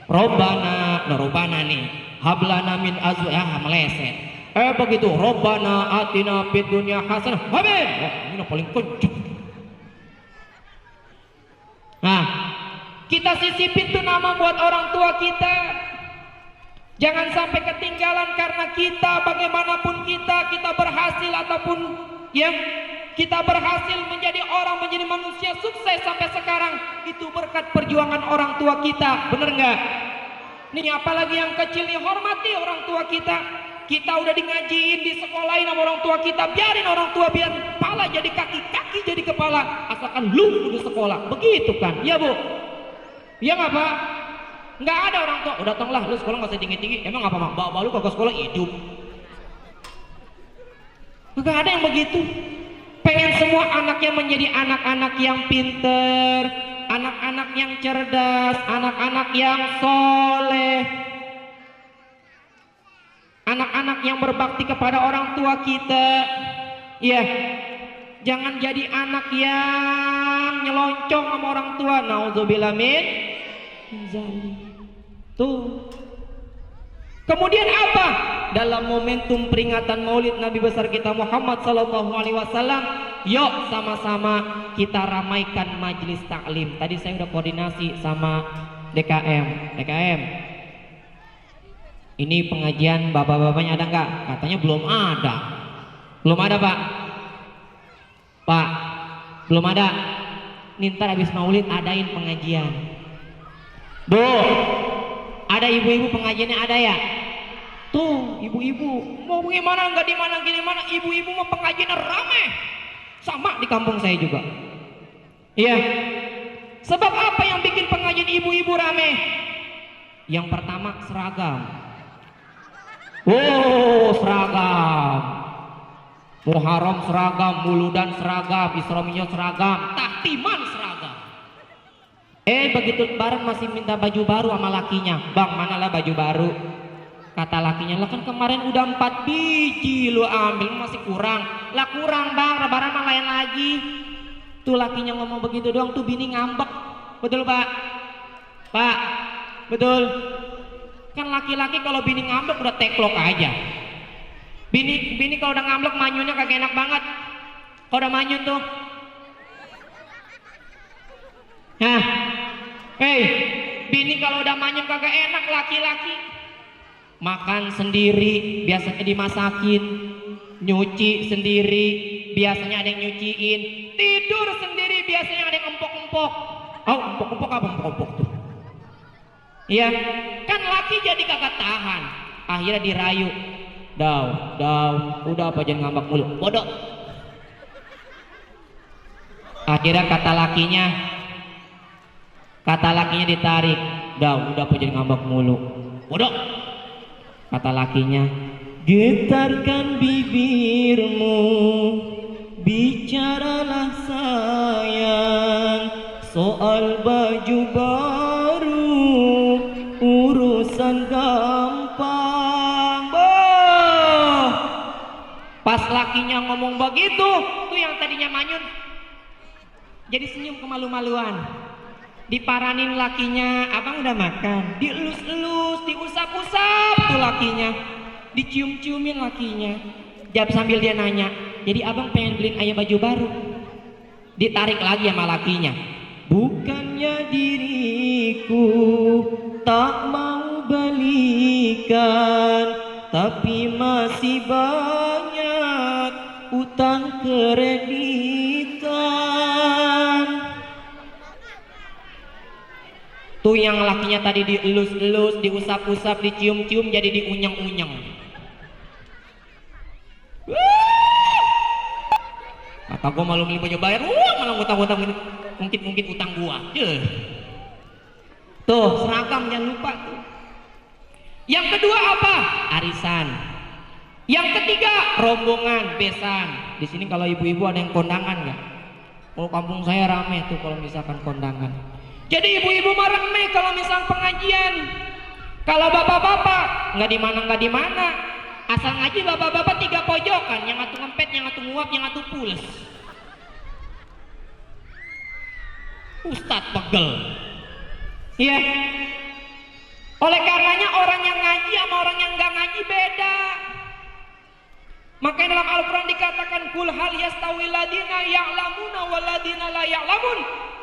Robbana nih, hablana min azwajina, meleset. Begitu Rabbana atina fid dunya hasanah, amin. Ini paling kenceng. Nah, kita sisipin tuh nama buat orang tua kita. Jangan sampai ketinggalan karena kita bagaimanapun kita berhasil ataupun ya kita berhasil menjadi orang, menjadi manusia sukses sampai sekarang itu berkat perjuangan orang tua kita, bener nggak? Nih apalagi yang kecil nih, hormati orang tua kita. Kita udah di ngajiin, di sekolahin sama orang tua kita, biarin orang tua biar kepala jadi kaki, kaki jadi kepala, asalkan lu udah sekolah, begitu kan? Iya Bu? Iya nggak Pak? Nggak ada orang tua, udah datanglah lu sekolah nggak usah tinggi-tinggi, emang apa mak? Bawa lu kagak sekolah hidup. Nggak ada yang begitu. Pengen semua anaknya menjadi anak-anak yang pinter, anak-anak yang cerdas, anak-anak yang soleh, anak-anak yang berbakti kepada orang tua kita. Ya, jangan jadi anak yang nyeloncongan sama orang tua. Nauzubillah min zalik. Tuh. Kemudian apa? Dalam momentum peringatan Maulid Nabi besar kita Muhammad sallallahu alaihi wasallam, yuk sama-sama kita ramaikan majelis taklim. Tadi saya udah koordinasi sama DKM. Ini pengajian bapak-bapaknya ada nggak? Katanya belum ada. Belum ada Pak. Pak, belum ada. Nih ntar habis Maulid adain pengajian. Bu, ada ibu-ibu pengajiannya ada ya? Tuh ibu-ibu mau gimana nggak di mana gini mana, ibu-ibu mau pengajiannya rame sama di kampung saya juga. Iya. Sebab apa yang bikin pengajian ibu-ibu rame? Yang pertama seragam. Oh seragam. Muharram seragam, Muludan seragam, Isrominya seragam, Tahtiman seragam. Begitu lebaran masih minta baju baru sama lakinya. Bang manalah baju baru? Kata lakinya, lah kan kemarin udah 4 biji lu ambil, masih kurang. Lah kurang bang, lebaran mah lain lagi. Tuh lakinya ngomong begitu doang, tuh bini ngambek. Betul Pak? Pak, betul? Kan laki-laki kalau bini ngambek udah teklok aja. Bini kalau udah ngambek manyunnya kagak enak banget. Kalau udah manyun tuh, nah, bini kalau udah manyun kagak enak laki-laki. Makan sendiri, biasanya dimasakin. Nyuci sendiri, biasanya ada yang nyuciin. Tidur sendiri, biasanya ada yang empok-empok. Oh, empok-empok apa empok-empok tuh? Iya, kan laki jadi kagak tahan. Akhirnya dirayu. Daw, udah apa jangan ngambek mulu. Bodoh. Akhirnya kata lakinya ditarik. Daw, udah apa jangan ngambek mulu. Bodoh. Kata lakinya, getarkan bibirmu, bicaralah sayang, soal baju baru, urusan gampang. Pas lakinya ngomong begitu, tuh yang tadinya manyun jadi senyum kemalu-maluan. diparanin lakinya, abang udah makan, dielus-elus, diusap-usap tuh lakinya, dicium-ciumin lakinya. Jawab sambil dia nanya, jadi abang pengen beliin ayah baju baru. Ditarik lagi sama lakinya, bukannya diriku tak mau balikan, tapi masih banyak utang kreditan. Tuh yang lakinya tadi dielus-elus, diusap-usap, dicium-cium, jadi diunyeng-unyeng. Kata gua malu beli baju bayar, malah ngutang-ngutang mungkin utang gua. Tuh seragam jangan lupa tuh. Yang kedua apa? Arisan. Yang ketiga rombongan, besan. Di sini kalau ibu-ibu ada yang kondangan nggak? Kalau kampung saya rame tuh kalau misalkan kondangan. Jadi ibu-ibu mah rame kalau misal pengajian. Kalau bapak-bapak nggak di mana. Asal ngaji bapak-bapak 3 pojokan, yang atu ngempet, yang atu nguap, yang atu pules. Ustadz pegel. Iya. Oleh karenanya orang yang ngaji sama orang yang nggak ngaji beda. Makanya dalam Al-Quran dikatakan kul hal yastawil ladina ya'lamuna wal ladina la ya'lamun.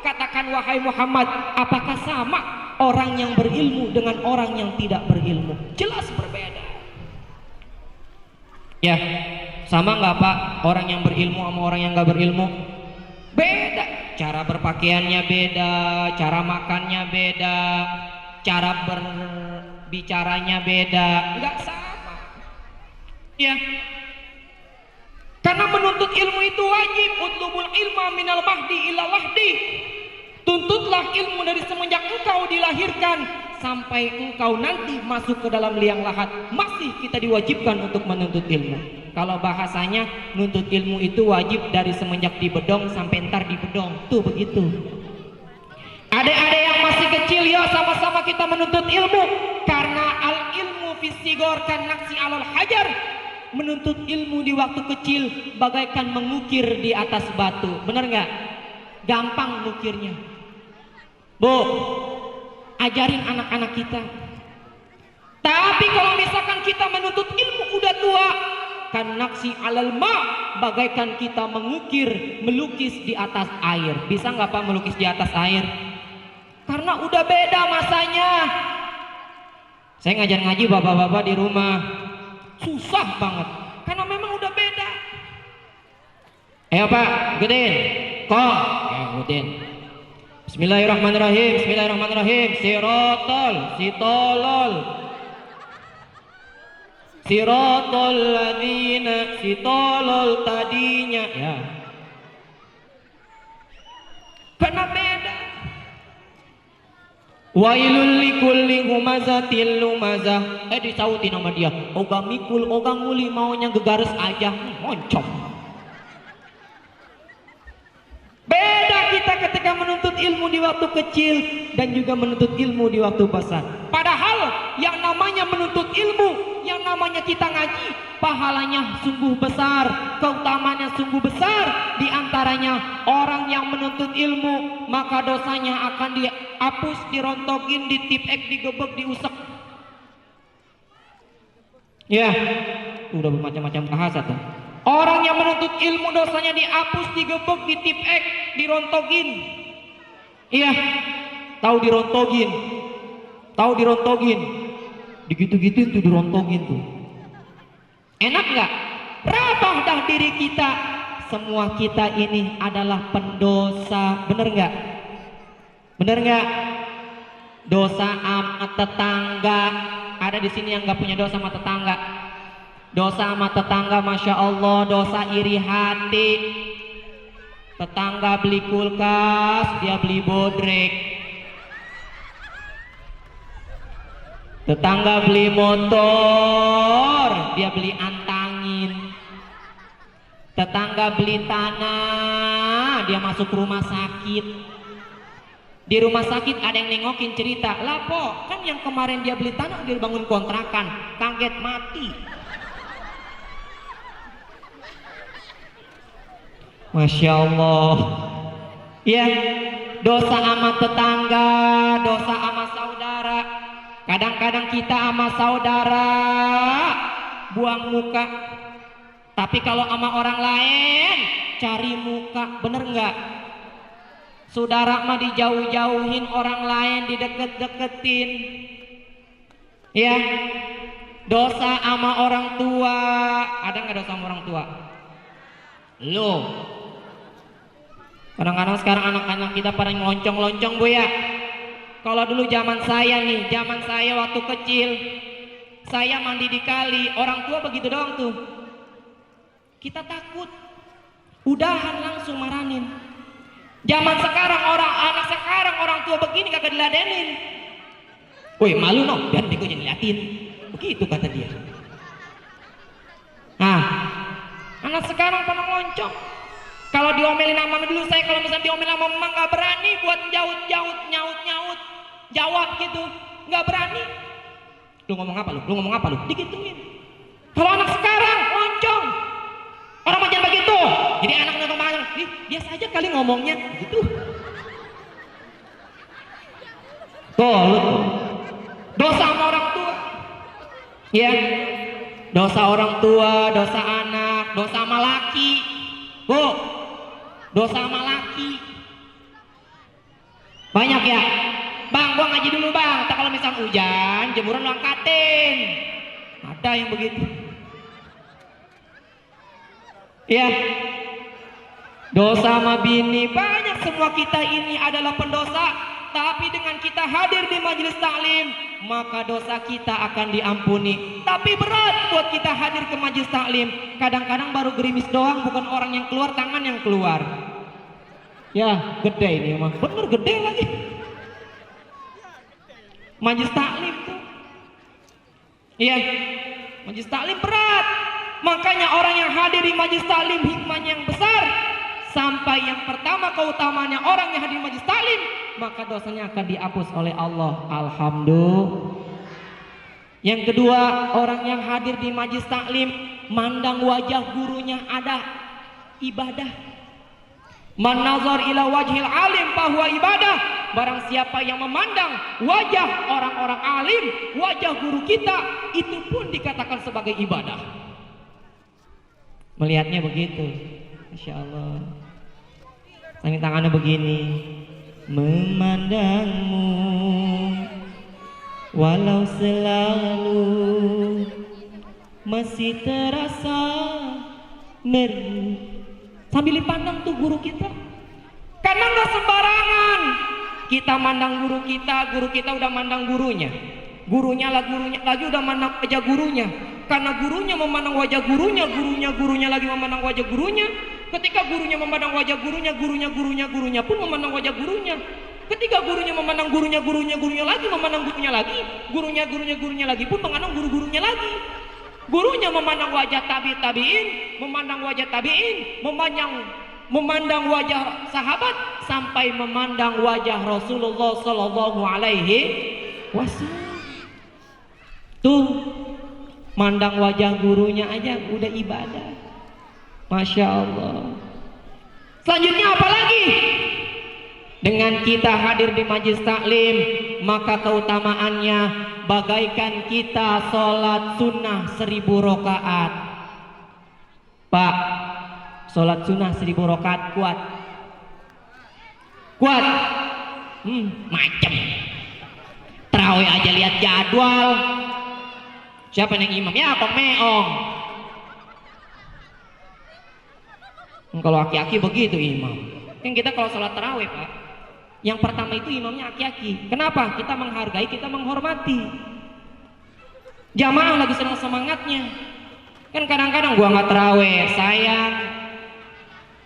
Katakan wahai Muhammad, apakah sama orang yang berilmu dengan orang yang tidak berilmu? Jelas berbeda. Ya, sama nggak Pak orang yang berilmu sama orang yang nggak berilmu? Beda. Cara berpakaiannya beda, cara makannya beda, cara berbicaranya beda, nggak sama. Ya. Karena menuntut ilmu itu wajib. Utlubul ilma minal mahdi ila lahdi. Tuntutlah ilmu dari semenjak engkau dilahirkan sampai engkau nanti masuk ke dalam liang lahat, masih kita diwajibkan untuk menuntut ilmu. Kalau bahasanya nuntut ilmu itu wajib dari semenjak di bedong sampai ntar di bedong, tuh begitu. Adik-adik yang masih kecil, yuk sama-sama kita menuntut ilmu. Karena al ilmu fisigor kan naksi alal hajar. Menuntut ilmu di waktu kecil bagaikan mengukir di atas batu. Bener nggak? Gampang mengukirnya. Bu, ajarin anak-anak kita. Tapi kalau misalkan kita menuntut ilmu udah tua, kan naksi alal ma, bagaikan kita mengukir, melukis di atas air. Bisa nggak Pak melukis di atas air? Karena udah beda masanya. Saya ngajar ngaji bapak-bapak di rumah, susah banget karena memang udah beda. Ayo Pak, gedein, kok, gedein. Bismillahirrahmanirrahim, Bismillahirrahmanirrahim. Sirotol, sitolol, sirotol ladina, sitolol tadinya, ya. Karena beda. Wailul likulli humazatil lumazah. Disautin sama dia. Oga mikul, oga nguli, maunya gegares aja, moncong. Beda kita ketika menuntut ilmu di waktu kecil dan juga menuntut ilmu di waktu besar. Padahal yang namanya menuntut ilmu, yang namanya kita ngaji, pahalanya sungguh besar, keutamaannya sungguh besar. Di antaranya orang yang menuntut ilmu, maka dosanya akan dihapus, dirontogin, ditipek, digebek, diusek. Ya, udah bermacam-macam bahasa tuh. Orang yang menuntut ilmu dosanya dihapus, digebek, ditipek, dirontogin. Iya, tahu dirontogin, tahu dirontogin, digitu-gituin tuh, dirontogin tuh. Enak nggak? Rabah dah diri kita. Semua kita ini adalah pendosa, bener nggak? Bener nggak? Dosa sama tetangga. Ada di sini yang nggak punya dosa sama tetangga. Dosa sama tetangga, masya Allah, dosa iri hati. Tetangga beli kulkas, dia beli bodrek. Tetangga beli motor, dia beli antangin. Tetangga beli tanah, dia masuk rumah sakit. Di rumah sakit ada yang nengokin cerita, lah po, kan yang kemarin dia beli tanah, dia bangun kontrakan, kaget mati. Masya Allah. Ya, dosa sama tetangga, dosa sama saudara. Kadang-kadang kita sama saudara buang muka, tapi kalau sama orang lain cari muka, bener nggak? Saudara mah dijauh-jauhin, orang lain dideket-deketin. Ya, dosa sama orang tua, ada nggak dosa sama orang tua? Lo. Kadang-kadang sekarang anak-anak kita pada ngeloncong-loncong bu ya. Kalau dulu zaman saya nih, zaman saya waktu kecil, saya mandi di kali, orang tua begitu doang tuh. Kita takut, udahan langsung maranin. Zaman sekarang anak sekarang orang tua begini kagak diladenin. Woi malu no, biar bego liatin. Begitu kata dia. Nah, anak sekarang pada ngoncong. Kalau diomelin sama mama dulu, saya kalau misalnya diomelin sama mama nggak berani buat nyaut, jawab gitu, nggak berani. Lu ngomong apa lu? Lu ngomong apa lu? Digituin. Kalau anak sekarang ngoncong, orang macam begitu. Jadi anak ngomong, biasa aja kali ngomongnya, gitu. Tuh, lu tuh. Dosa sama orang tua, ya. Dosa orang tua, dosa anak, dosa sama laki, bu. Dosa sama laki banyak ya. Bang, gua ngaji dulu bang, tak kalau misal hujan jemuran lu angkatin, ada yang begitu ya. Dosa sama bini banyak, semua kita ini adalah pendosa. Tapi dengan kita hadir di majelis taklim, maka dosa kita akan diampuni. Tapi berat buat kita hadir ke majelis taklim. Kadang-kadang baru gerimis doang, bukan orang yang keluar, tangan yang keluar. Ya, gede ini mah. Bener gede lagi. Majelis taklim tuh. Iya, majelis taklim berat. Makanya orang yang hadir di majelis taklim hikmahnya yang besar. Sampai yang pertama keutamaannya orang yang hadir di majelis taklim, maka dosanya akan dihapus oleh Allah. Alhamdulillah. Yang kedua, orang yang hadir di majelis taklim mandang wajah gurunya ada ibadah. Man nazar ila wajhil alim bahwa ibadah. Barang siapa yang memandang wajah orang-orang alim, wajah guru kita, itu pun dikatakan sebagai ibadah. Melihatnya begitu. Masya Allah. Tangan tangannya begini, memandangmu walau selalu masih terasa merdu. Sambil dipandang tuh guru kita, karena nggak sembarangan kita mandang guru kita udah mandang gurunya lagi udah mandang wajah gurunya. Karena gurunya memandang wajah gurunya lagi memandang wajah gurunya. Ketika gurunya memandang wajah gurunya pun memandang wajah gurunya. Ketika gurunya memandang gurunya lagi memandang gurunya lagi. Gurunya lagi pun memandang gurunya lagi. Gurunya memandang wajah tabi'in, memandang wajah sahabat, sampai memandang wajah Rasulullah Sallallahu Alaihi Wasallam. Tuh, mandang wajah gurunya aja udah ibadah. Masya Allah. Selanjutnya apa lagi? Dengan kita hadir di majelis taklim, maka keutamaannya bagaikan kita sholat sunnah 1000 rakaat. Pak, sholat sunnah 1000 rakaat kuat? Kuat? Macem. Terawih aja lihat jadwal. Siapa yang imam? Ya Kong Meong. Kalau aki-aki begitu imam. Kan kita kalau sholat tarawih Pak, yang pertama itu imamnya aki-aki. Kenapa? Kita menghargai, kita menghormati. Jamaah lagi senang semangatnya. Kan kadang-kadang gua nggak tarawih, sayang.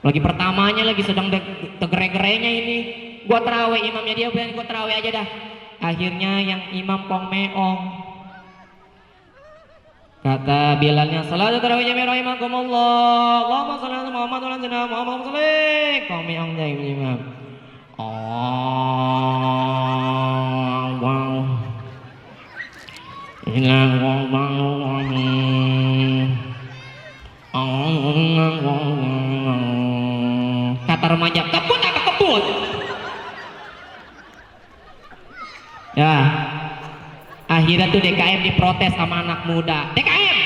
Lagi pertamanya lagi sedang tegere-gerenya ini. Gua tarawih, imamnya dia bilang gua tarawih aja dah. Akhirnya yang imam Kong Meong. Kata Bilalnya, salatu tarawih jami'an rahimakumullah. Allahumma shalli ala Muhammad wa ala sayyidina Muhammad sallallahu. Kami yang jadi imam. Wow. Kata remaja, kebut apa kebut? Ya, akhirnya tuh DKM diprotes sama anak muda. DKM,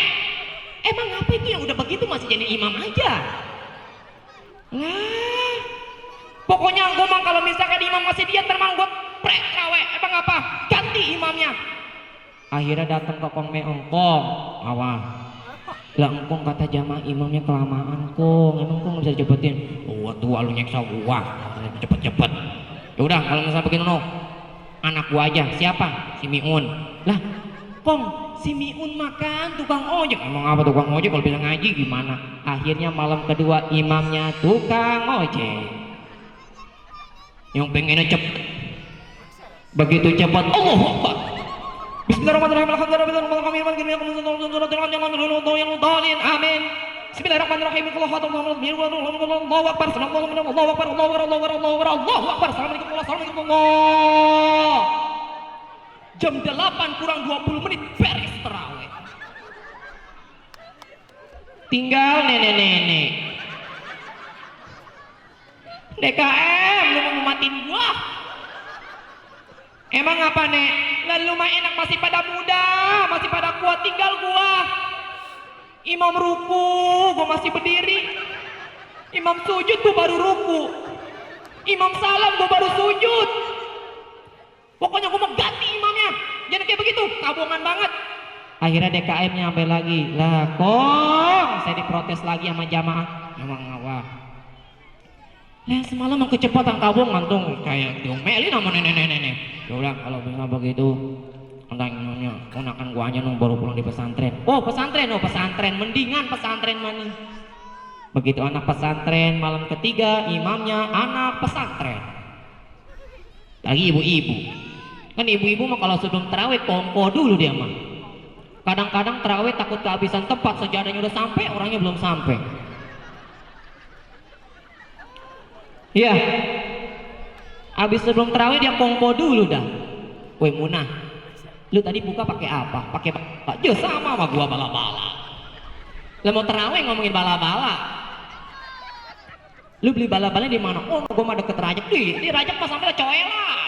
emang apa itu yang udah begitu masih jadi imam aja? Lah, pokoknya gue mang kalau misalkan imam masih diam termang gue prek trawe. Emang apa? Ganti imamnya. Akhirnya datang ke kong me engkong, awal. Lah engkong kata jamaah imamnya kelamaan kong. Emang kong bisa cepetin? Oh tua lu nyeksa gua, cepet-cepet. Ya udah kalau misalnya begini no, anak gua aja. Siapa? Si Miun. Lah, kong si Miun makan tukang ojek. Emang apa tukang ojek kalau bisa ngaji gimana? Akhirnya malam kedua imamnya tukang ojek. Yang pengennya cepet. Begitu cepat, Allahu Akbar. Bismillahirrahmanirrahim. Amin. Bismillahirrahmanirrahim. Allahu Akbar. Assalamualaikum. Jam 8 kurang 20 menit beres tarawih. Tinggal nenek-nenek. DKM, lu mau matiin gua? Emang apa nek? Lalu mah enak masih pada muda, masih pada kuat, tinggal gua. Imam ruku, gua masih berdiri. Imam sujud, gua baru ruku. Imam salam, gua baru sujud. Pokoknya gua mau ganti imamnya. Jangan kayak begitu, tabungan banget. Akhirnya DKM nyampe lagi. Lah kok saya diprotes lagi sama jamaah. Emang apa? Lah semalam mau kecepatan tabungan tuh kayak diomelin sama nenek-nenek. Ya udah kalau bisa begitu nyonya ponakan gua aja nung baru pulang di pesantren. Oh pesantren mendingan pesantren mana? Begitu anak pesantren malam ketiga imamnya anak pesantren. Lagi ibu-ibu. Kan ibu-ibu mah kalau sebelum tarawih kongko dulu dia mah. Kadang-kadang tarawih takut kehabisan tempat, sejadahnya udah sampai orangnya belum sampai. Iya. Habis sebelum tarawih dia kongko dulu dah. Woi Munah, lu tadi buka pakai apa? Pakai baju sama gua bala-bala. Lah mau tarawih ngomongin bala-bala. Lu beli bala-bala di mana? Oh, gua mah deket Rajab. Di Rajab mah sampai coelan.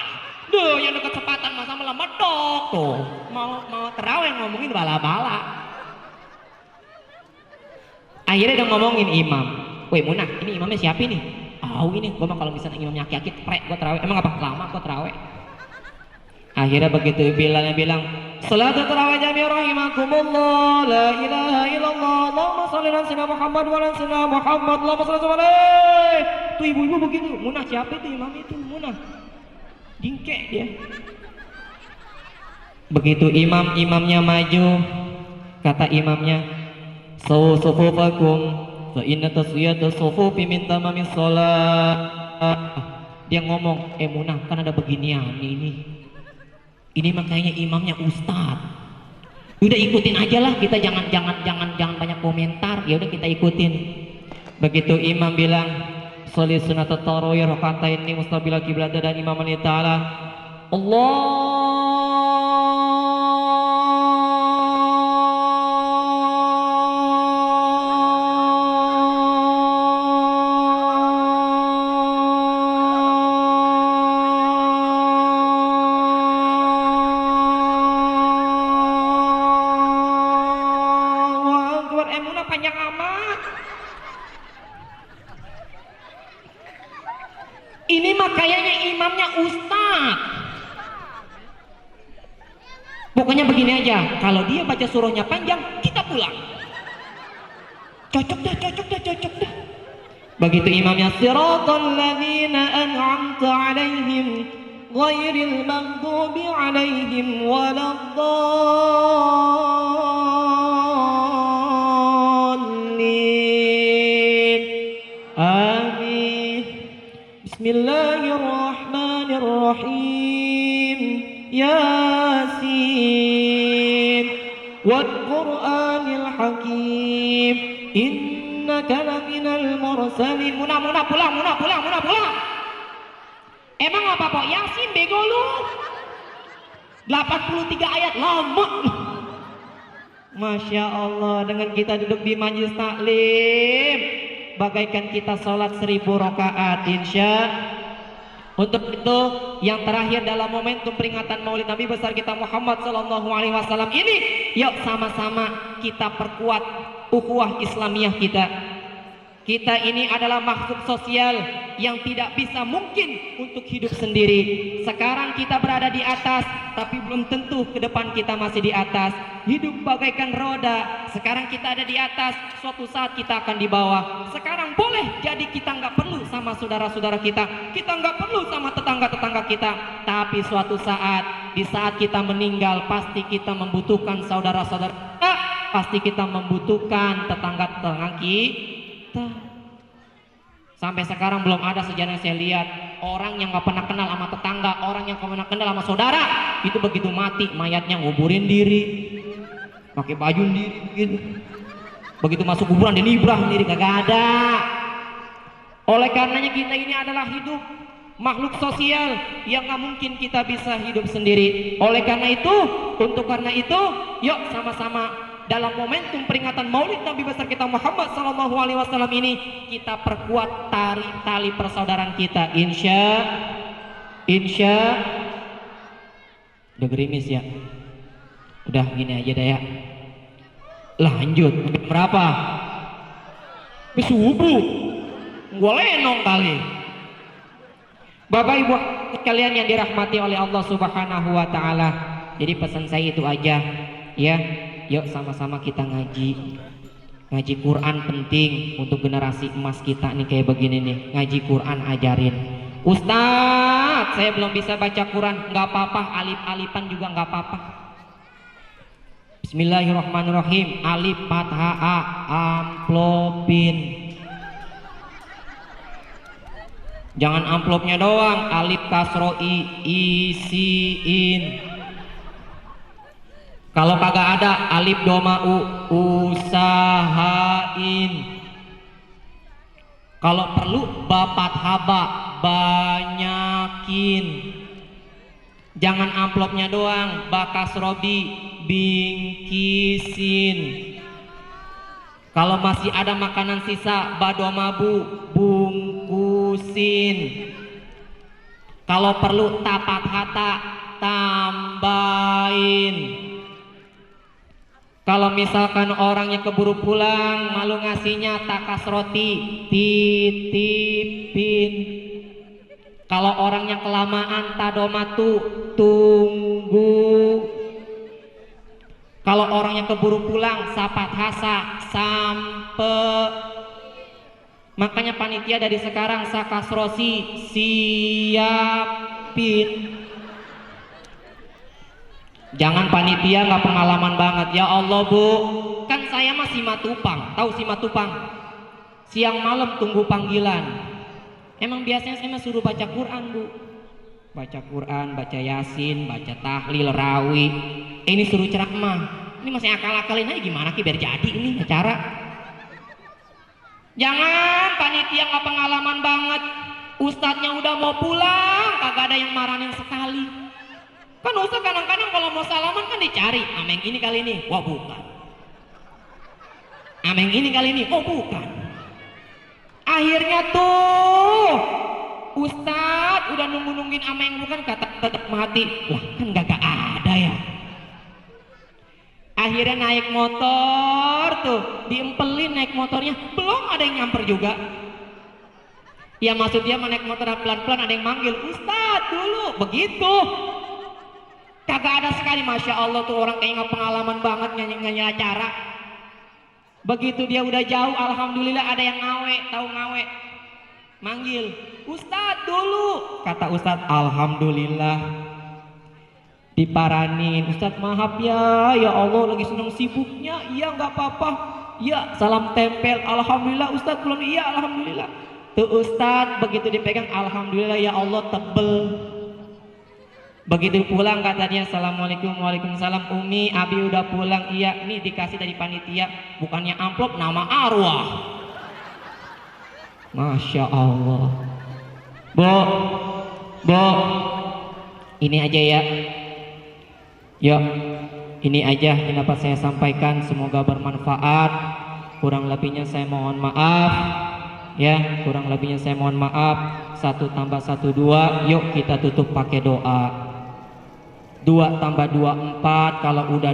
Duh, yang deket sepatan mah sama medok tuh. Mau tarawih ngomongin bala-bala. Akhirnya dia ngomongin imam. Woi Munah, ini imamnya siapa nih? Ini gua mah kalau misalnya imamnya aki-aki prek gua tarawih. Emang apa lama gua tarawih? Akhirnya begitu Bilalnya bilang, "Salatul tarawih jami'an rahimakumullah, la ilaha illallah, Allahumma shalli ala sayyidina Muhammad wa ala sayyidina Muhammad, Allahumma shalli alaihi." Tuh ibu-ibu begitu. Munah siapa itu imam itu? Munah. Dingkek dia. Begitu imamnya maju, kata imamnya, "Sufufakum fa inna taswiyata sufufi min tamamis shalah." Dia ngomong, Munah kan ada beginian ini. Ini makanya imamnya ustad. Udah ikutin aja lah, kita jangan banyak komentar. Ya udah kita ikutin. Begitu imam bilang, "Sholli sunnatat tarawih raka'ataini mustaqbil qiblat dan imam ta'ala." Allah panjang amat. Ini mah kayaknya imamnya ustad. Pokoknya begini aja, kalau dia baca surahnya panjang, kita pulang. Cocok dah. Begitu imamnya siratal ladzina an'amta 'alaihim ghairil maghdubi 'alaihim waladdallin. Amin. Bismillahirrahmanirrahim. Yasin wal Qur'anil Hakim. Innaka laminal mursalin. Munah pulang. Emang apa kok Yasin bego lu? 83 ayat lama. Masya Allah, dengan kita duduk di majelis taklim bagaikan kita sholat 1000 rakaat insya Untuk itu yang terakhir dalam momentum peringatan Maulid Nabi besar kita Muhammad Sallallahu Alaihi Wasallam ini, yuk sama-sama kita perkuat ukhuwah Islamiyah kita. Kita ini adalah makhluk sosial yang tidak bisa mungkin untuk hidup sendiri. Sekarang kita berada di atas, tapi belum tentu ke depan kita masih di atas. Hidup bagaikan roda. Sekarang kita ada di atas, suatu saat kita akan di bawah. Sekarang boleh jadi kita nggak perlu sama saudara-saudara kita nggak perlu sama tetangga-tetangga kita. Tapi suatu saat, di saat kita meninggal, pasti kita membutuhkan saudara-saudara kita, pasti kita membutuhkan tetangga-tetangga kita. Sampai sekarang belum ada sejarah yang saya lihat orang yang nggak pernah kenal sama tetangga, orang yang nggak pernah kenal sama saudara, itu begitu mati mayatnya nguburin diri, pakai baju sendiri gitu. Begitu masuk kuburan dia nibrah sendiri, kagak ada. Oleh karenanya kita ini adalah hidup makhluk sosial yang nggak mungkin kita bisa hidup sendiri. Oleh karena itu, yuk sama-sama dalam momentum peringatan Maulid Nabi besar kita Muhammad Sallallahu Alaihi Wasallam ini, kita perkuat tali persaudaraan kita. Insya udah gerimis ya, udah gini aja deh ya, lanjut berapa subuh gua lenong kali. Bapak ibu sekalian yang dirahmati oleh Allah Subhanahu wa Ta'ala, jadi pesan saya itu aja ya. Yuk sama-sama kita ngaji Quran penting untuk generasi emas kita nih kayak begini nih. Ngaji Quran ajarin. Ustadz, saya belum bisa baca Quran, nggak apa-apa, alif-alifan juga nggak apa-apa. Bismillahirrahmanirrahim. Alif fathah A, amplopin. Jangan amplopnya doang, alif kasro I, isiin. Kalau kagak ada alif doma U, usahain. Kalau perlu bapat haba, banyakin. Jangan amplopnya doang, bakas robi, bingkisin. Kalau masih ada makanan sisa, badomabu, bungkusin. Kalau perlu tapat hata, tambahin. Kalau misalkan orangnya keburu pulang, malu ngasihnya, takas roti, titipin. Kalau orangnya kelamaan, tadomatu, tunggu. Kalau orangnya keburu pulang, sapat hasa, sampe. Makanya panitia dari sekarang sakas rosi, siapin. Jangan panitia nggak pengalaman banget. Ya Allah bu, kan saya mah Simatupang, tahu Simatupang? Siang malam tunggu panggilan. Emang biasanya saya mah suruh baca Quran bu, baca Quran, baca Yasin, baca tahlil, rawi. Ini suruh ceramah. Ini masih akal-akalin aja gimana ki biar jadi ini acara. Jangan panitia nggak pengalaman banget. Ustadznya udah mau pulang, kagak ada yang marahin sekali. Kan ustaz kadang-kadang kalau mau salaman kan dicari, ameng ini kali ini, wah bukan. Ameng ini kali ini, oh bukan. Akhirnya tuh ustaz udah nungguin ameng bukan, kata tetap mati, lah kan gak ada ya. Akhirnya naik motor tuh, diempelin naik motornya, belum ada yang nyamper juga. Ya maksud dia naik motor pelan-pelan, ada yang manggil, ustaz dulu, begitu. Kagak ada sekali, masya Allah tuh orang kayak nggak pengalaman banget nyanyi acara. Begitu dia udah jauh, alhamdulillah ada yang ngawe, tahu ngawe, manggil, ustadz dulu. Kata ustadz, alhamdulillah diparanin, ustadz maaf ya, ya Allah lagi seneng sibuknya, iya nggak apa-apa, ya salam tempel, alhamdulillah ustadz belum, iya alhamdulillah. Tuh ustadz begitu dipegang, alhamdulillah ya Allah tebel. Begitu pulang katanya, assalamualaikum, waalaikumsalam, Umi, Abi udah pulang, iya, ini dikasih dari panitia, bukannya amplop, nama arwah. Masya Allah. Bo, ini aja ya. Yuk, ini aja yang dapat saya sampaikan, semoga bermanfaat. Kurang lebihnya saya mohon maaf. Ya, kurang lebihnya saya mohon maaf. 1 tambah 1 2. Yuk kita tutup pakai doa. 2 tambah 2 4. Kalau udah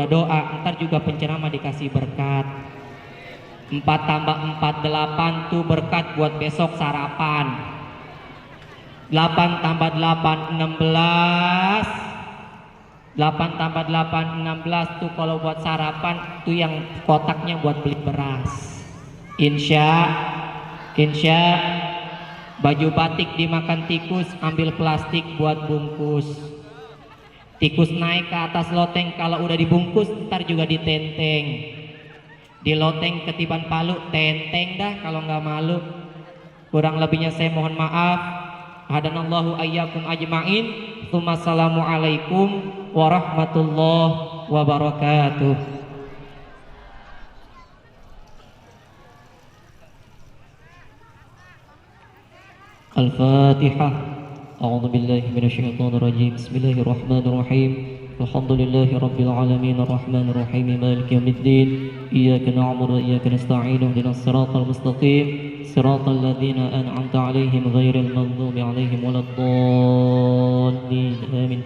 doa, ntar juga penceramah dikasih berkat. 4 tambah 4 8 tuh berkat buat besok sarapan. 8 tambah 8 16. 8 tambah 8 16 tuh kalau buat sarapan tuh yang kotaknya buat beli beras. Insya baju batik dimakan tikus, ambil plastik buat bungkus. Tikus naik ke atas loteng, kalau udah dibungkus ntar juga ditenteng. Di loteng ketiban palu, tenteng dah kalau nggak malu. Kurang lebihnya saya mohon maaf. Hadanallahu ayyakum ajma'in. Assalamualaikum warahmatullahi wabarakatuh. Al-Fatihah. A'udzu billahi minasyaitonir rajim. Bismillahirrahmanirrahim. Alhamdulillahi rabbil alamin arrahmanir rahim maliki yaumiddin. Iyyaka na'budu wa iyyaka nasta'in ihdinas siratal mustaqim siratal ladzina an'amta 'alaihim ghairil maghdubi 'alaihim waladdallin. Amin.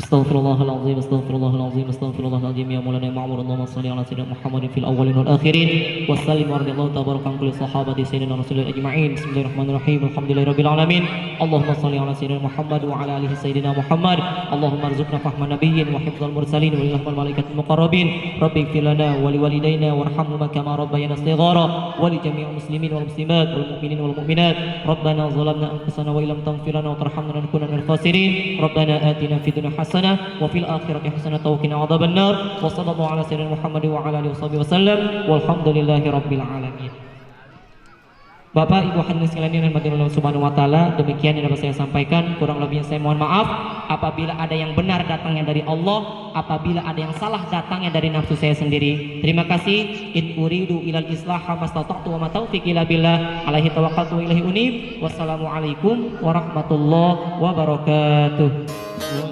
Astaghfirullahaladzim, astaghfirullahaladzim, astaghfirullahaladzim. Ya Maulana ya Ma'mur, Allahumma salli ala sayyidina Muhammadin fil awwalin wal akhirin. Wassalim wa radiyallahu tabarakan kulli sahabati sayyidina Rasulullah ajma'in. Bismillahirrahmanirrahim. Alhamdulillahi rabbil alamin. Allahumma salli ala sayyidina Muhammad wa ala alihi sayyidina Muhammad. Allahumma arzuqna fahma nabiyyin wa hifdzal mursalin wa ilham malaikatil muqarrabin. Rabbi ighfir lana wa liwalidayna warhamhuma kama rabbayana shighara wa li jami'il muslimin wal muslimat wal mu'minin wal mu'minat. Rabbana zalamna anfusana wa illam taghfir lana wa tarhamna lanakunanna minal khasirin. Rabbana atina fid dunya hasanah wa fil akhirati hasanah wa qina adzabannar. Wa sallallahu ala sayyidina Muhammad wa ala alihi wasallam. Walhamdulillahi rabbil alamin. Bapak Ibu hadirin sekalian yang dirahmati Allah Subhanahu wa taala, demikian yang dapat saya sampaikan. Kurang lebihnya saya mohon maaf apabila ada yang benar datangnya dari Allah, apabila ada yang salah datangnya dari nafsu saya sendiri. Terima kasih. In uridu ilal islaha mastata'tu wa ma taufiqi illa billah. Alaihi tawakkaltu wa ilaihi unib. Wassalamualaikum warahmatullahi wabarakatuh.